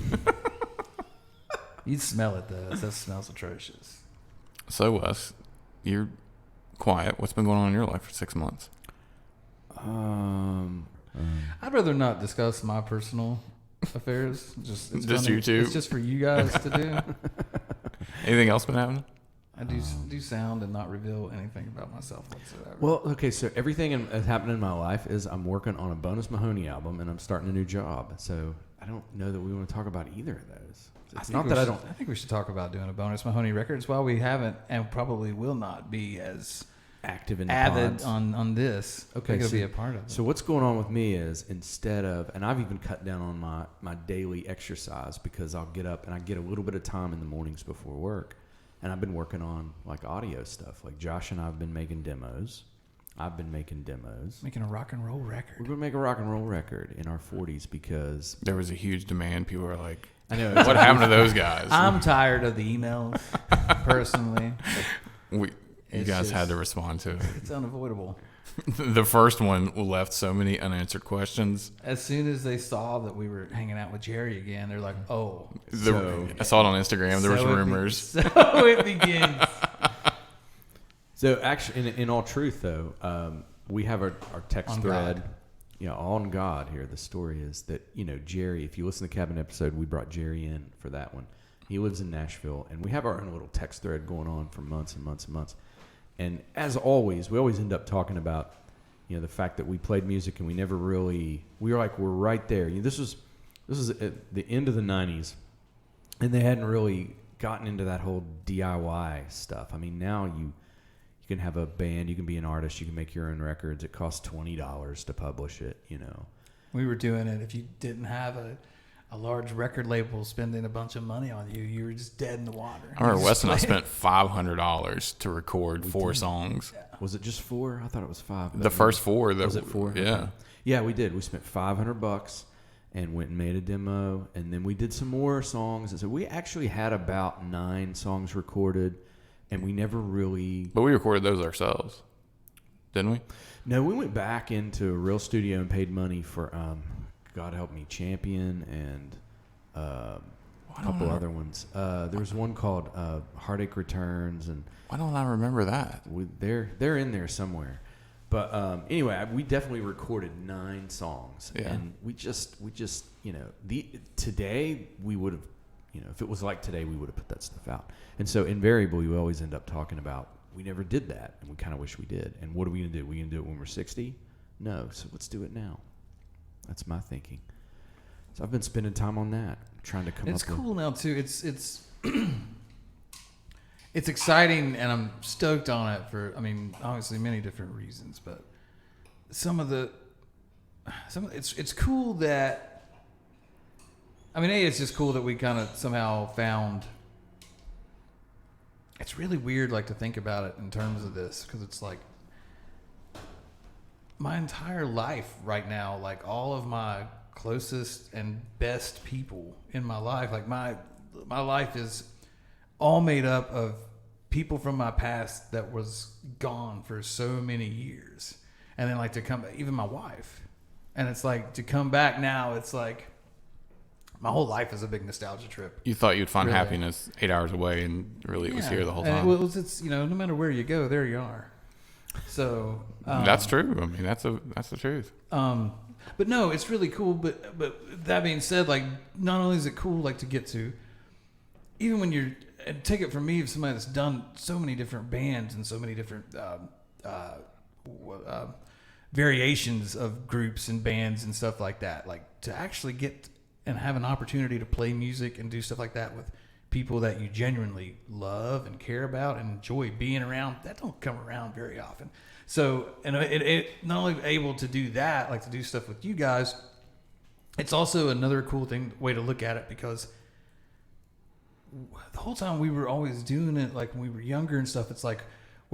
You'd smell it though. That smells atrocious. So, Wes, you're quiet. What's been going on in your life for 6 months? I'd rather not discuss my personal affairs. It's Just funny. you two? It's just for you guys to do. Anything else been happening? I do sound and not reveal anything about myself whatsoever. Well, okay, so everything that's happened in my life is I'm working on a Bonus Mahoney album and I'm starting a new job. So I don't know that we want to talk about either of those. It's not that I don't. I think we should talk about doing a Bonus Mahoney Records while we haven't and probably will not be as active in the avid pods. on this. Okay, I think it'll so- be a part of it. So what's going on with me is instead of, and I've even cut down on my daily exercise because I'll get up and I get a little bit of time in the mornings before work. And I've been working on like audio stuff. Like Josh and I have been making demos. I've been making demos. Making a rock and roll We're record. going to make a rock and roll record in our 40s because There was a huge demand. People were like, I know what happened to those guys? I'm tired of the emails, personally. You It's guys just- had to respond to it. It's unavoidable. The first one left so many unanswered questions. As soon as they saw that we were hanging out with Jerry again, they're like, "Oh, I saw it on Instagram. There was so it rumors. So it begins." So actually, in all truth, though, we have our text On thread. God. You know, on God here. The story is that Jerry. If you listen to the Cabin episode, we brought Jerry in for that one. He lives in Nashville, and we have our own little text thread going on for months and months and months. And as always, we always end up talking about the fact that we played music and we never really we're right there. This was at the end of the '90s, and they hadn't really gotten into that whole DIY stuff. I mean, now you can have a band, you can be an artist, you can make your own records. It costs $20 to publish it. We were doing it. If you didn't have a large record label spending a bunch of money on you, you were just dead in the water. I remember You Wes just and I played- spent $500 to record 4 songs. Was it just 4? I thought it was 5. The first 4. Was it 4? Yeah. Okay. Yeah, we did. We spent $500 and went and made a demo, and then we did some more songs. And so we actually had about 9 songs recorded, and we never really. But we recorded those ourselves, didn't we? No, we went back into a real studio and paid money for, God help me, Champion and a couple other ones. There was one called Heartache Returns, and Why don't I remember that? they're in there somewhere. But anyway, we definitely recorded 9 songs, Yeah. and we just today we would have, if it was like today, we would have put that stuff out. And so invariably, we always end up talking about we never did that, and we kind of wish we did. And what are we gonna do? We gonna do it when we're 60? No, so let's do it now. That's my thinking. So I've been spending time on that, trying to come It's up with. cool now too. It's it's exciting, and I'm stoked on it for. I mean, obviously many different reasons, but it's cool that. I mean, it's just cool that we kind of somehow found. It's really weird, like to think about it in terms of this, because it's like my entire life right now, like all of my closest and best people in my life, like my life is all made up of people from my past that was gone for so many years, and then like to come, even my wife, and it's like to come back now, it's like my whole life is a big nostalgia trip. You thought you'd find Really? happiness 8 hours away, and really it was here the whole And time. it's no matter where you go, there you are. So That's true. I mean, that's the truth. But no, it's really cool. But that being said, like not only is it cool, like to get to, even when you're, and take it from me, of somebody that's done so many different bands and so many different variations of groups and bands and stuff like that, like to actually get and have an opportunity to play music and do stuff like that with people that you genuinely love and care about and enjoy being around, that don't come around very often. So, and it not only able to do that, like to do stuff with you guys, it's also another cool way to look at it, because the whole time we were always doing it, like when we were younger and stuff, it's like,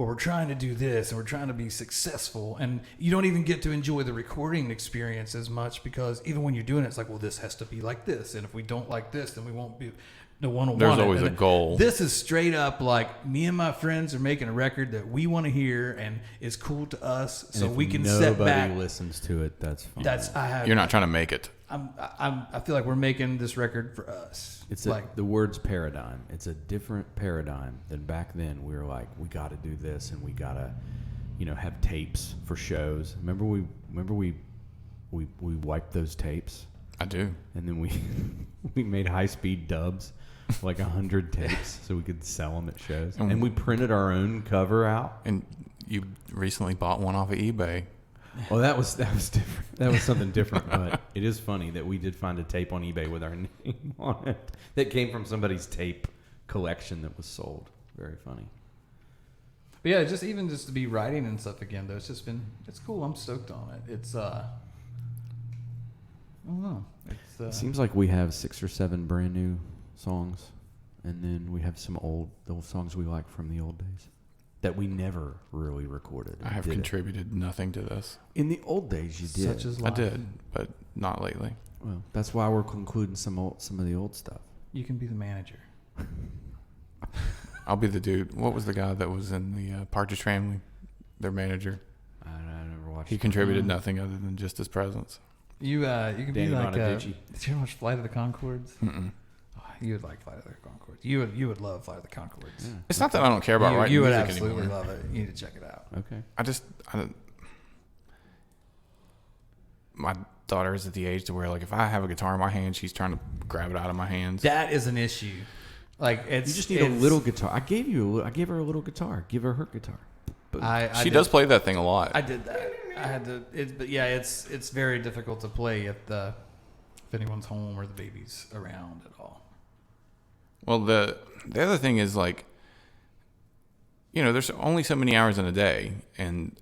well, we're trying to do this and we're trying to be successful, and you don't even get to enjoy the recording experience as much, because even when you're doing it, it's like, well, this has to be like this, and if we don't like this, then we won't be no one will There's want it. always a goal. This is straight up like, me and my friends are making a record that we want to hear and is cool to us, so we can set back. Nobody listens to it. That's fine. You're not trying to make it. I feel like we're making this record for us. It's like the word's paradigm. It's a different paradigm than back then. We were like, we got to do this, and we got to, have tapes for shows. Remember we wiped those tapes. I do. And then we made high-speed dubs, like 100 tapes, so we could sell them at shows. And we printed our own cover out. And you recently bought one off of eBay. Well, that was different. That was something different. But it is funny that we did find a tape on eBay with our name on it that came from somebody's tape collection that was sold. Very funny. But yeah, just to be writing and stuff again, though, it's cool. I'm stoked on it. It's I don't know. It seems like we have 6 or 7 brand new songs, and then we have some old songs we like from the old days that we never really recorded. I have contributed nothing to this. In the old days, you did. Such as life. I did, but not lately. Well, that's why we're including some of the old stuff. You can be the manager. I'll be the dude. What was the guy that was in the Partridge Family? Their manager. I never watched. He contributed nothing other than just his presence. You can Danny be like. Bonaducci. Did you ever watch Flight of the Conchords? Mm-mm. Oh, you would like Flight of the Conchords. You would love Flight of the Conchords. Yeah. It's not that I don't care about writing You would music absolutely anymore. love it. You need to check it out. Okay. My daughter is at the age to where, like, if I have a guitar in my hand, she's trying to grab it out of my hands. That is an issue. Like, You just need a little guitar. I gave her a little guitar. Give her guitar. She does play that thing a lot. I did that. I had to. But yeah, it's very difficult to play if anyone's home or the baby's around at all. Well, the other thing is, like, there's only so many hours in a day, and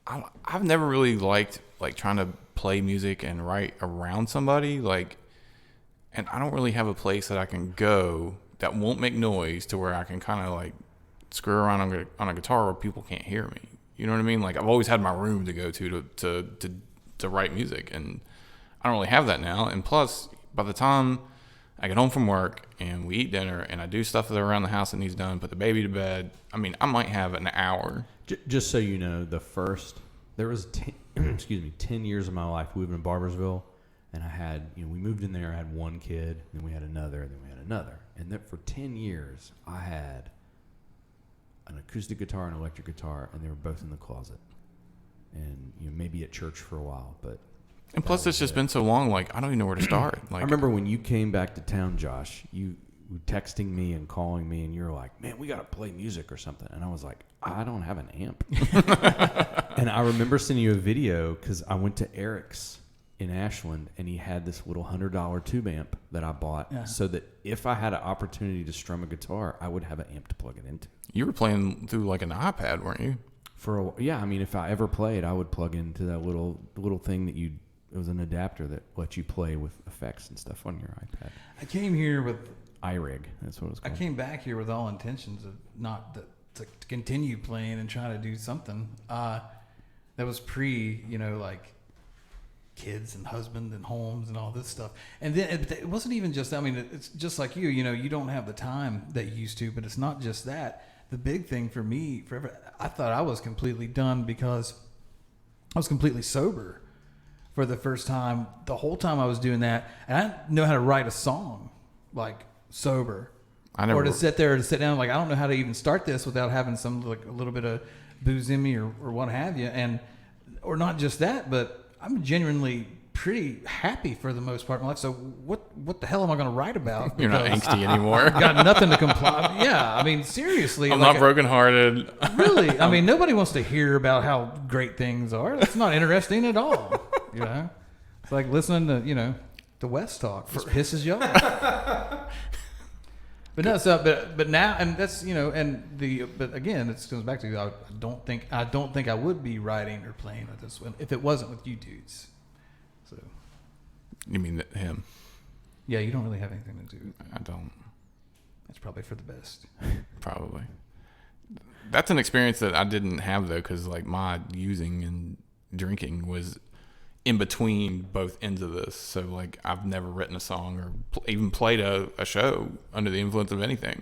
I've never really liked, like, trying to play music and write around somebody, like, and I don't really have a place that I can go that won't make noise to where I can kind of, like, screw around on a guitar where people can't hear me. You know what I mean? Like, I've always had my room to go to write music, and I don't really have that now. And plus, by the time I get home from work and we eat dinner and I do stuff that around the house that needs done, put the baby to bed, I mean, I might have an hour. Just so you know, there was 10 years of my life we lived in Barbersville, and I had, we moved in there, I had one kid, then we had another, then we had another. And for 10 years, I had an acoustic guitar and electric guitar, and they were both in the closet. And maybe at church for a while, but... And plus, it's just been so long, like, I don't even know where to start. Like, I remember when you came back to town, Josh, you were texting me and calling me, and you were like, man, we got to play music or something. And I was like, I don't have an amp. And I remember sending you a video because I went to Eric's in Ashland, and he had this little $100 tube amp that I bought so that if I had an opportunity to strum a guitar, I would have an amp to plug it into. You were playing through, like, an iPad, weren't you? I mean, if I ever played, I would plug into that little thing that it was an adapter that lets you play with effects and stuff on your iPad. I came here with iRig, that's what it was called. I came back here with all intentions of to continue playing and trying to do something. That was pre, like kids and husband and homes and all this stuff. And then it wasn't even just that. I mean, it's just like you don't have the time that you used to, but it's not just that. The big thing for me, I thought I was completely done because I was completely sober for the first time. The whole time I was doing that, and I didn't know how to write a song, like, sober. Or to sit down, like, I don't know how to even start this without having some, like, a little bit of booze in me or what have you. Or not just that, but I'm genuinely pretty happy for the most part of my life. So what the hell am I going to write about? You're not angsty anymore. Got nothing to comply. Yeah, I mean, seriously. I'm not brokenhearted. Really? I mean, nobody wants to hear about how great things are. That's not interesting at all. It's like listening to, the West talk. It pisses you off. But no, but now, and that's, but again, it goes back to, I don't think I would be writing or playing with this one if it wasn't with you dudes. So. You mean him? Yeah, you don't really have anything to do. I don't. That's probably for the best. Probably. That's an experience that I didn't have though, because like my using and drinking was in between both ends of this. So like I've never written a song or even played a show under the influence of anything.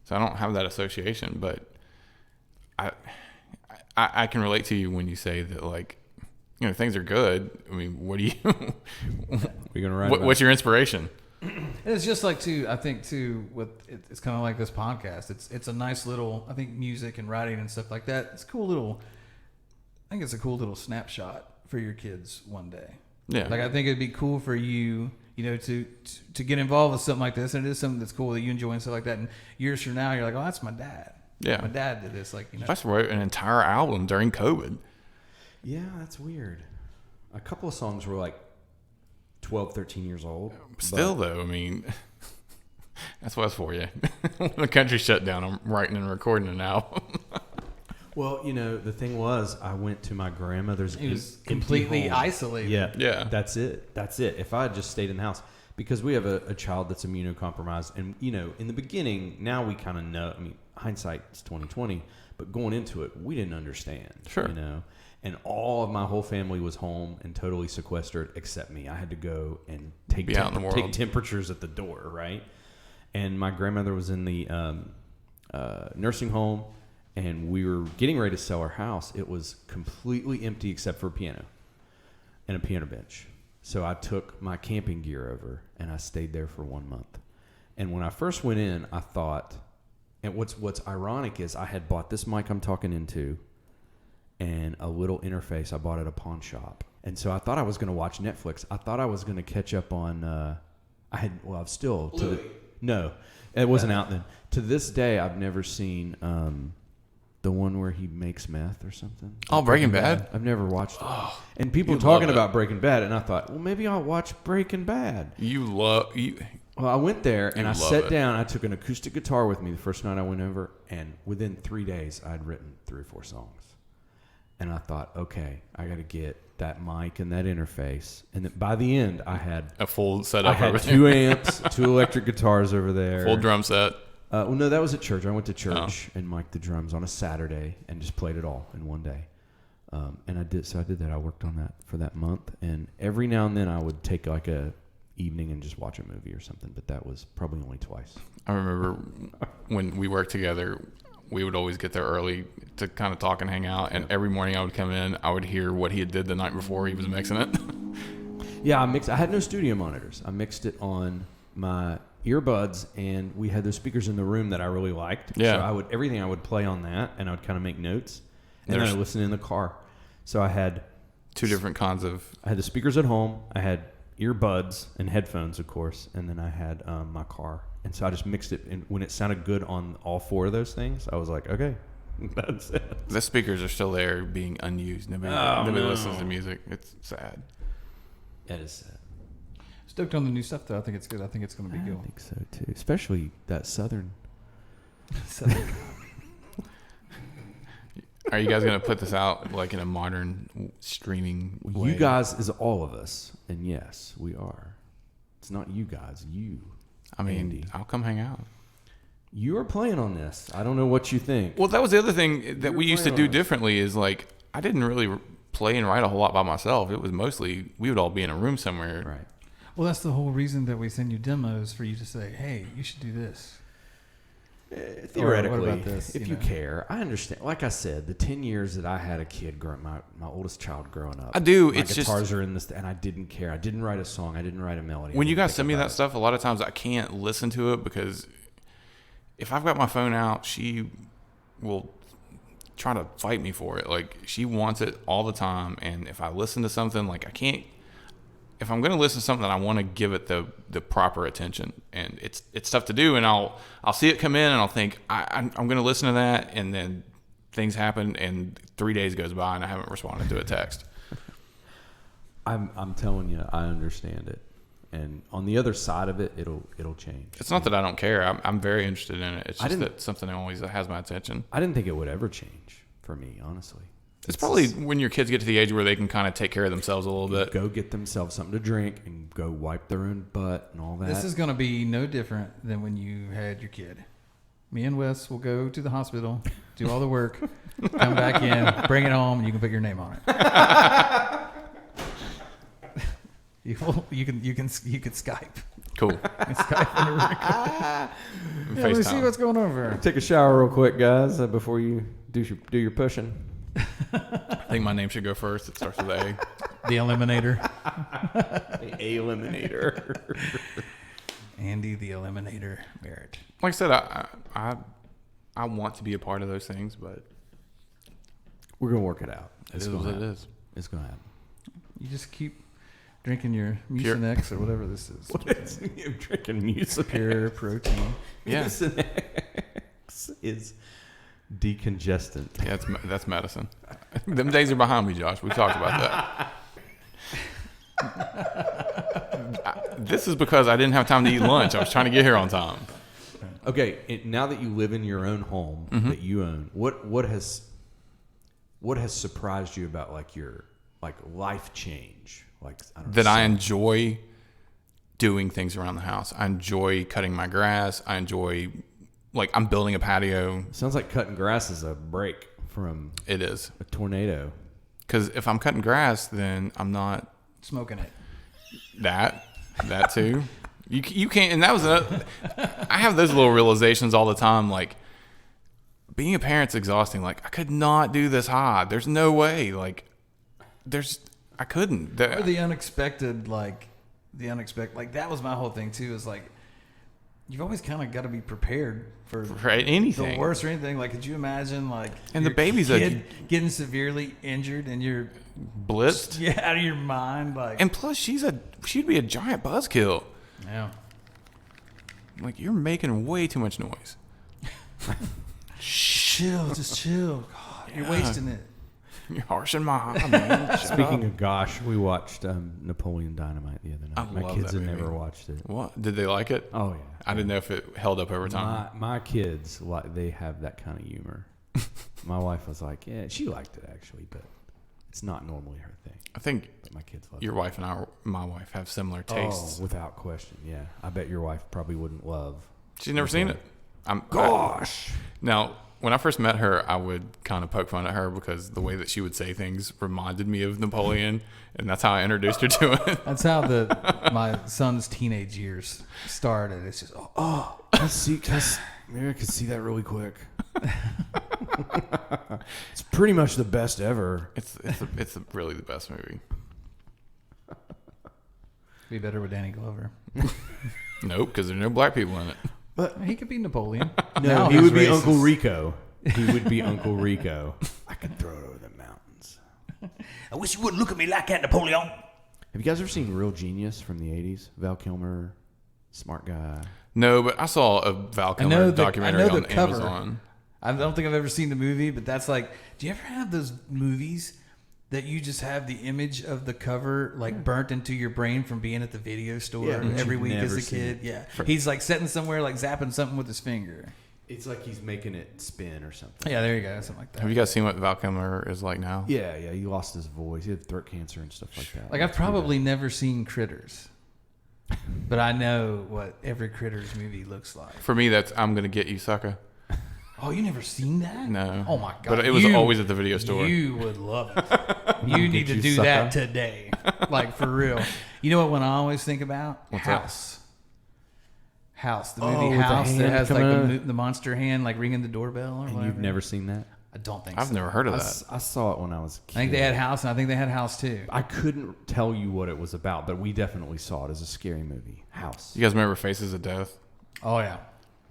So I don't have that association, but I can relate to you when you say that, like, you know, things are good. I mean, what do you? We're gonna write. What's your inspiration? And it's just like I think with it's kind of like this podcast. It's a nice little, I think, music and writing and stuff like that. It's a cool little. I think it's a cool little snapshot for your kids one day. Yeah. Like I think it'd be cool for you, you know, to get involved with something like this, and it is something that's cool that you enjoy and stuff like that. And years from now, you're like, oh, that's my dad. Yeah. My dad did this. Like, you know, I just wrote an entire album during COVID. Yeah, that's weird. A couple of songs were like 12, 13 years old. Still, though, I mean, that's what's for you. When the country shut down, I'm writing and recording an album. Well, you know, the thing was, I went to my grandmother's. he was empty completely home. isolated. Yeah. That's it. If I had just stayed in the house, because we have a child that's immunocompromised, and you know, in the beginning, now we kind of know. I mean, hindsight is 20/20, but going into it, we didn't understand. Sure. You know, and all of my whole family was home and totally sequestered except me. I had to go and take out in the world. take temperatures at the door, right? And my grandmother was in the nursing home. And we were getting ready to sell our house. It was completely empty except for a piano and a piano bench. So I took my camping gear over and I stayed there for 1 month. And when I first went in, I thought, and what's ironic is I had bought this mic I'm talking into and a little interface I bought at a pawn shop. And so I thought I was going to watch Netflix. I thought I was going to catch up on, I've still, no, it wasn't out then. To this day, I've never seen, the one where he makes meth or something. Oh, Breaking Bad? I've never watched it. Oh, and people you talking love it. about Breaking Bad, and I thought, well, maybe I'll watch Breaking Bad. Well, Well, I went there, and I love sat it. down. I took an acoustic guitar with me the first night I went over, and within 3 days, I'd written 3 or 4 songs. And I thought, okay, I got to get that mic and that interface. And then by the end, I had a full I setup had over 2 there. amps, 2 electric guitars over there. Full drum set. Well, no, that was at church. I went to church and mic'd the drums on a Saturday and just played it all in one day. And I did that. I worked on that for that month. And every now and then I would take like a evening and just watch a movie or something. But that was probably only twice. I remember when we worked together, we would always get there early to kind of talk and hang out. And every morning I would come in, I would hear what he had did the night before he was mixing it. Yeah, I had no studio monitors. I mixed it on my earbuds, and we had those speakers in the room that I really liked. Yeah. So everything I would play on that, and I would kind of make notes, and then I would listen in the car. So I had 2 different kinds of. I had the speakers at home. I had earbuds and headphones, of course, and then I had my car. And so I just mixed it, and when it sounded good on all 4 of those things, I was like, okay, that's it. The speakers are still there being unused. Nobody listens to music. It's sad. That is sad. Stoked on the new stuff, though. I think it's good. I think it's going to be I good. think so too, especially that southern. Are you guys going to put this out like in a modern streaming way? You guys is all of us, and yes, we are. It's not you guys, you. I mean, Andy. I'll come hang out. You are playing on this. I don't know what you think. Well, that was the other thing that we used to playing do on it. differently is like, I didn't really play and write a whole lot by myself. It was mostly, we would all be in a room somewhere. Right. Well, that's the whole reason that we send you demos for you to say, hey, you should do this. Theoretically, Or what about this, if you you know? care, I understand. Like I said, the 10 years that I had a kid growing, my oldest child growing up. I do. My It's just, guitars are in this, and I didn't care. I didn't write a song. I didn't write a melody. when I you didn't guys think send me about that it. stuff, a lot of times I can't listen to it because if I've got my phone out, she will try to fight me for it. Like, she wants it all the time. And if I listen to something, like, I can't, if I'm going to listen to something, I want to give it the proper attention, and it's tough to do. And I'll see it come in, and I'll think I'm going to listen to that, and then things happen, and 3 days goes by, and I haven't responded to a text. I'm telling you, I understand it. And on the other side of it, it'll change. It's not that I don't care. I'm very interested in it. It's I just didn't- that something always has my attention. I didn't think it would ever change for me, honestly. It's probably when your kids get to the age where they can kind of take care of themselves a little bit. Go get themselves something to drink and go wipe their own butt and all that. This is going to be no different than when you had your kid. Me and Wes will go to the hospital, do all the work, come back in, bring it home, and you can put your name on it. you can Skype. Cool. Skype and record. Let me see what's going on over. Take a shower real quick, guys, before you do your pushing. I think my name should go first. It starts with A. The Eliminator. The Eliminator. Andy the Eliminator Merritt. Like I said, I want to be a part of those things, but We're gonna work it out. it is what it is. It's gonna happen. You just keep drinking your Mucinex or whatever this is. What is you drinking music? Pure protein. Yeah. Mucinex is decongestant. Yeah, that's medicine. Them days are behind me, Josh. We've talked about that. This is because I didn't have time to eat lunch. I was trying to get here on time. Okay, now that you live in your own home that you own, what has surprised you about like your life change? Like I enjoy doing things around the house. I enjoy cutting my grass. I enjoy I'm building a patio. Sounds like cutting grass is a break from It is. a tornado. Because if I'm cutting grass, then I'm not Smoking it. that too. You can't, and that was I have those little realizations all the time. Like being a parent's exhausting. Like I could not do this high. There's no way. I couldn't. Or the unexpected. That was my whole thing too. Is like you've always kind of got to be prepared for anything. The worst or anything. Like, could you imagine and the baby's getting severely injured and you're blitzed? Yeah, out of your mind. And plus, she'd be a giant buzzkill. Yeah. You're making way too much noise. Chill, just chill. God, you're wasting it. You're harshing my eye, man. Speaking of gosh, we watched Napoleon Dynamite the other night. I My love kids that have movie. never watched it. What? Did they like it? Oh yeah. I didn't know if it held up over time. My kids they have that kind of humor. My wife was like, yeah, she liked it actually, but it's not normally her thing. I think But my kids love your it. wife and my wife have similar tastes. Oh, without question, yeah. I bet your wife probably wouldn't love. She's never seen it. Gosh. Now, when I first met her, I would kind of poke fun at her because the way that she would say things reminded me of Napoleon, and that's how I introduced her to it. That's how my son's teenage years started. It's just Maybe I could see that really quick. It's pretty much the best ever. It's really the best movie. be better with Danny Glover. Nope, because there's no black people in it. But he could be Napoleon. No, Now he he's would be racist. Uncle Rico. He would be Uncle Rico. I could throw it over the mountains. I wish you wouldn't look at me like that, Napoleon. Have you guys ever seen Real Genius from the 80s? Val Kilmer, smart guy. No, but I saw a Val Kilmer documentary on cover. Amazon. I don't think I've ever seen the movie, but that's do you ever have those movies that you just have the image of the cover burnt into your brain from being at the video store every you've week as never a seen kid? it. Yeah. He's sitting somewhere zapping something with his finger. It's like he's making it spin or something. Yeah, there you go. Something like that. Have you guys seen what Val Kilmer is like now? Yeah, he lost his voice. He had throat cancer and stuff like that. I've probably never seen Critters, but I know what every Critters movie looks like. For me, that's I'm Gonna Get You, Sucker. Oh, you never seen that? No. Oh my god! But it was always at the video store. You would love it. You need to do that today, for real. You know what one I always think about? What's that? House, the movie with the House that hand has coming the monster hand ringing the doorbell or And whatever. you've never seen that? I don't think I've so. never heard of that. I saw it when I was a kid. I think they had House, and I think they had House too. I couldn't tell you what it was about, but we definitely saw it as a scary movie. House. You guys remember Faces of Death? Oh yeah.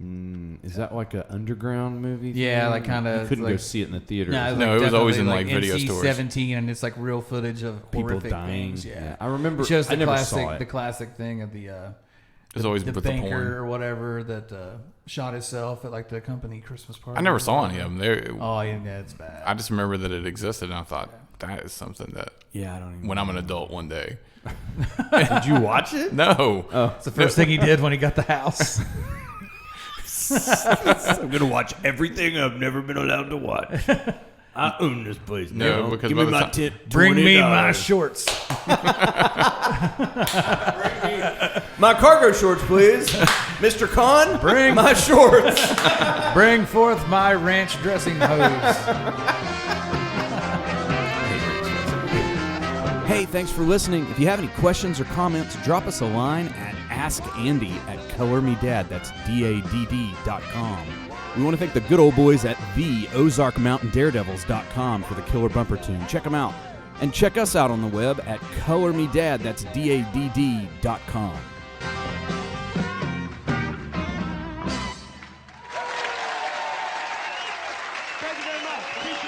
Is that like an underground movie? Yeah, thing? kind of. You couldn't go see it in the theater. No, it was always in, definitely, video stores. NC-17, and it's real footage of People horrific dying. things. Yeah. I remember. It shows I the never classic, saw it. the classic thing of the It's always the with the banker porn. or whatever that shot himself at the company Christmas party. I never saw any of them. Oh yeah, it's bad. I just remember that it existed, and I thought that is something that Yeah, I don't even. when I'm an adult one day. Did you watch it? No. It's the first thing he did when he got the house. I'm gonna watch everything I've never been allowed to watch. I own this place. No, because give by me the my time- tit. Bring me my $20. shorts. My cargo shorts, please. Mr. Khan, bring my shorts. Bring forth my ranch dressing hose. Hey, thanks for listening. If you have any questions or comments, drop us a line at askandy@colormedad. That's DADD.com. We want to thank the good old boys at the OzarkMountainDaredevils.com for the killer bumper tune. Check them out. And check us out on the web at colormedad. That's DADD.com. Thank you very much. Appreciate it.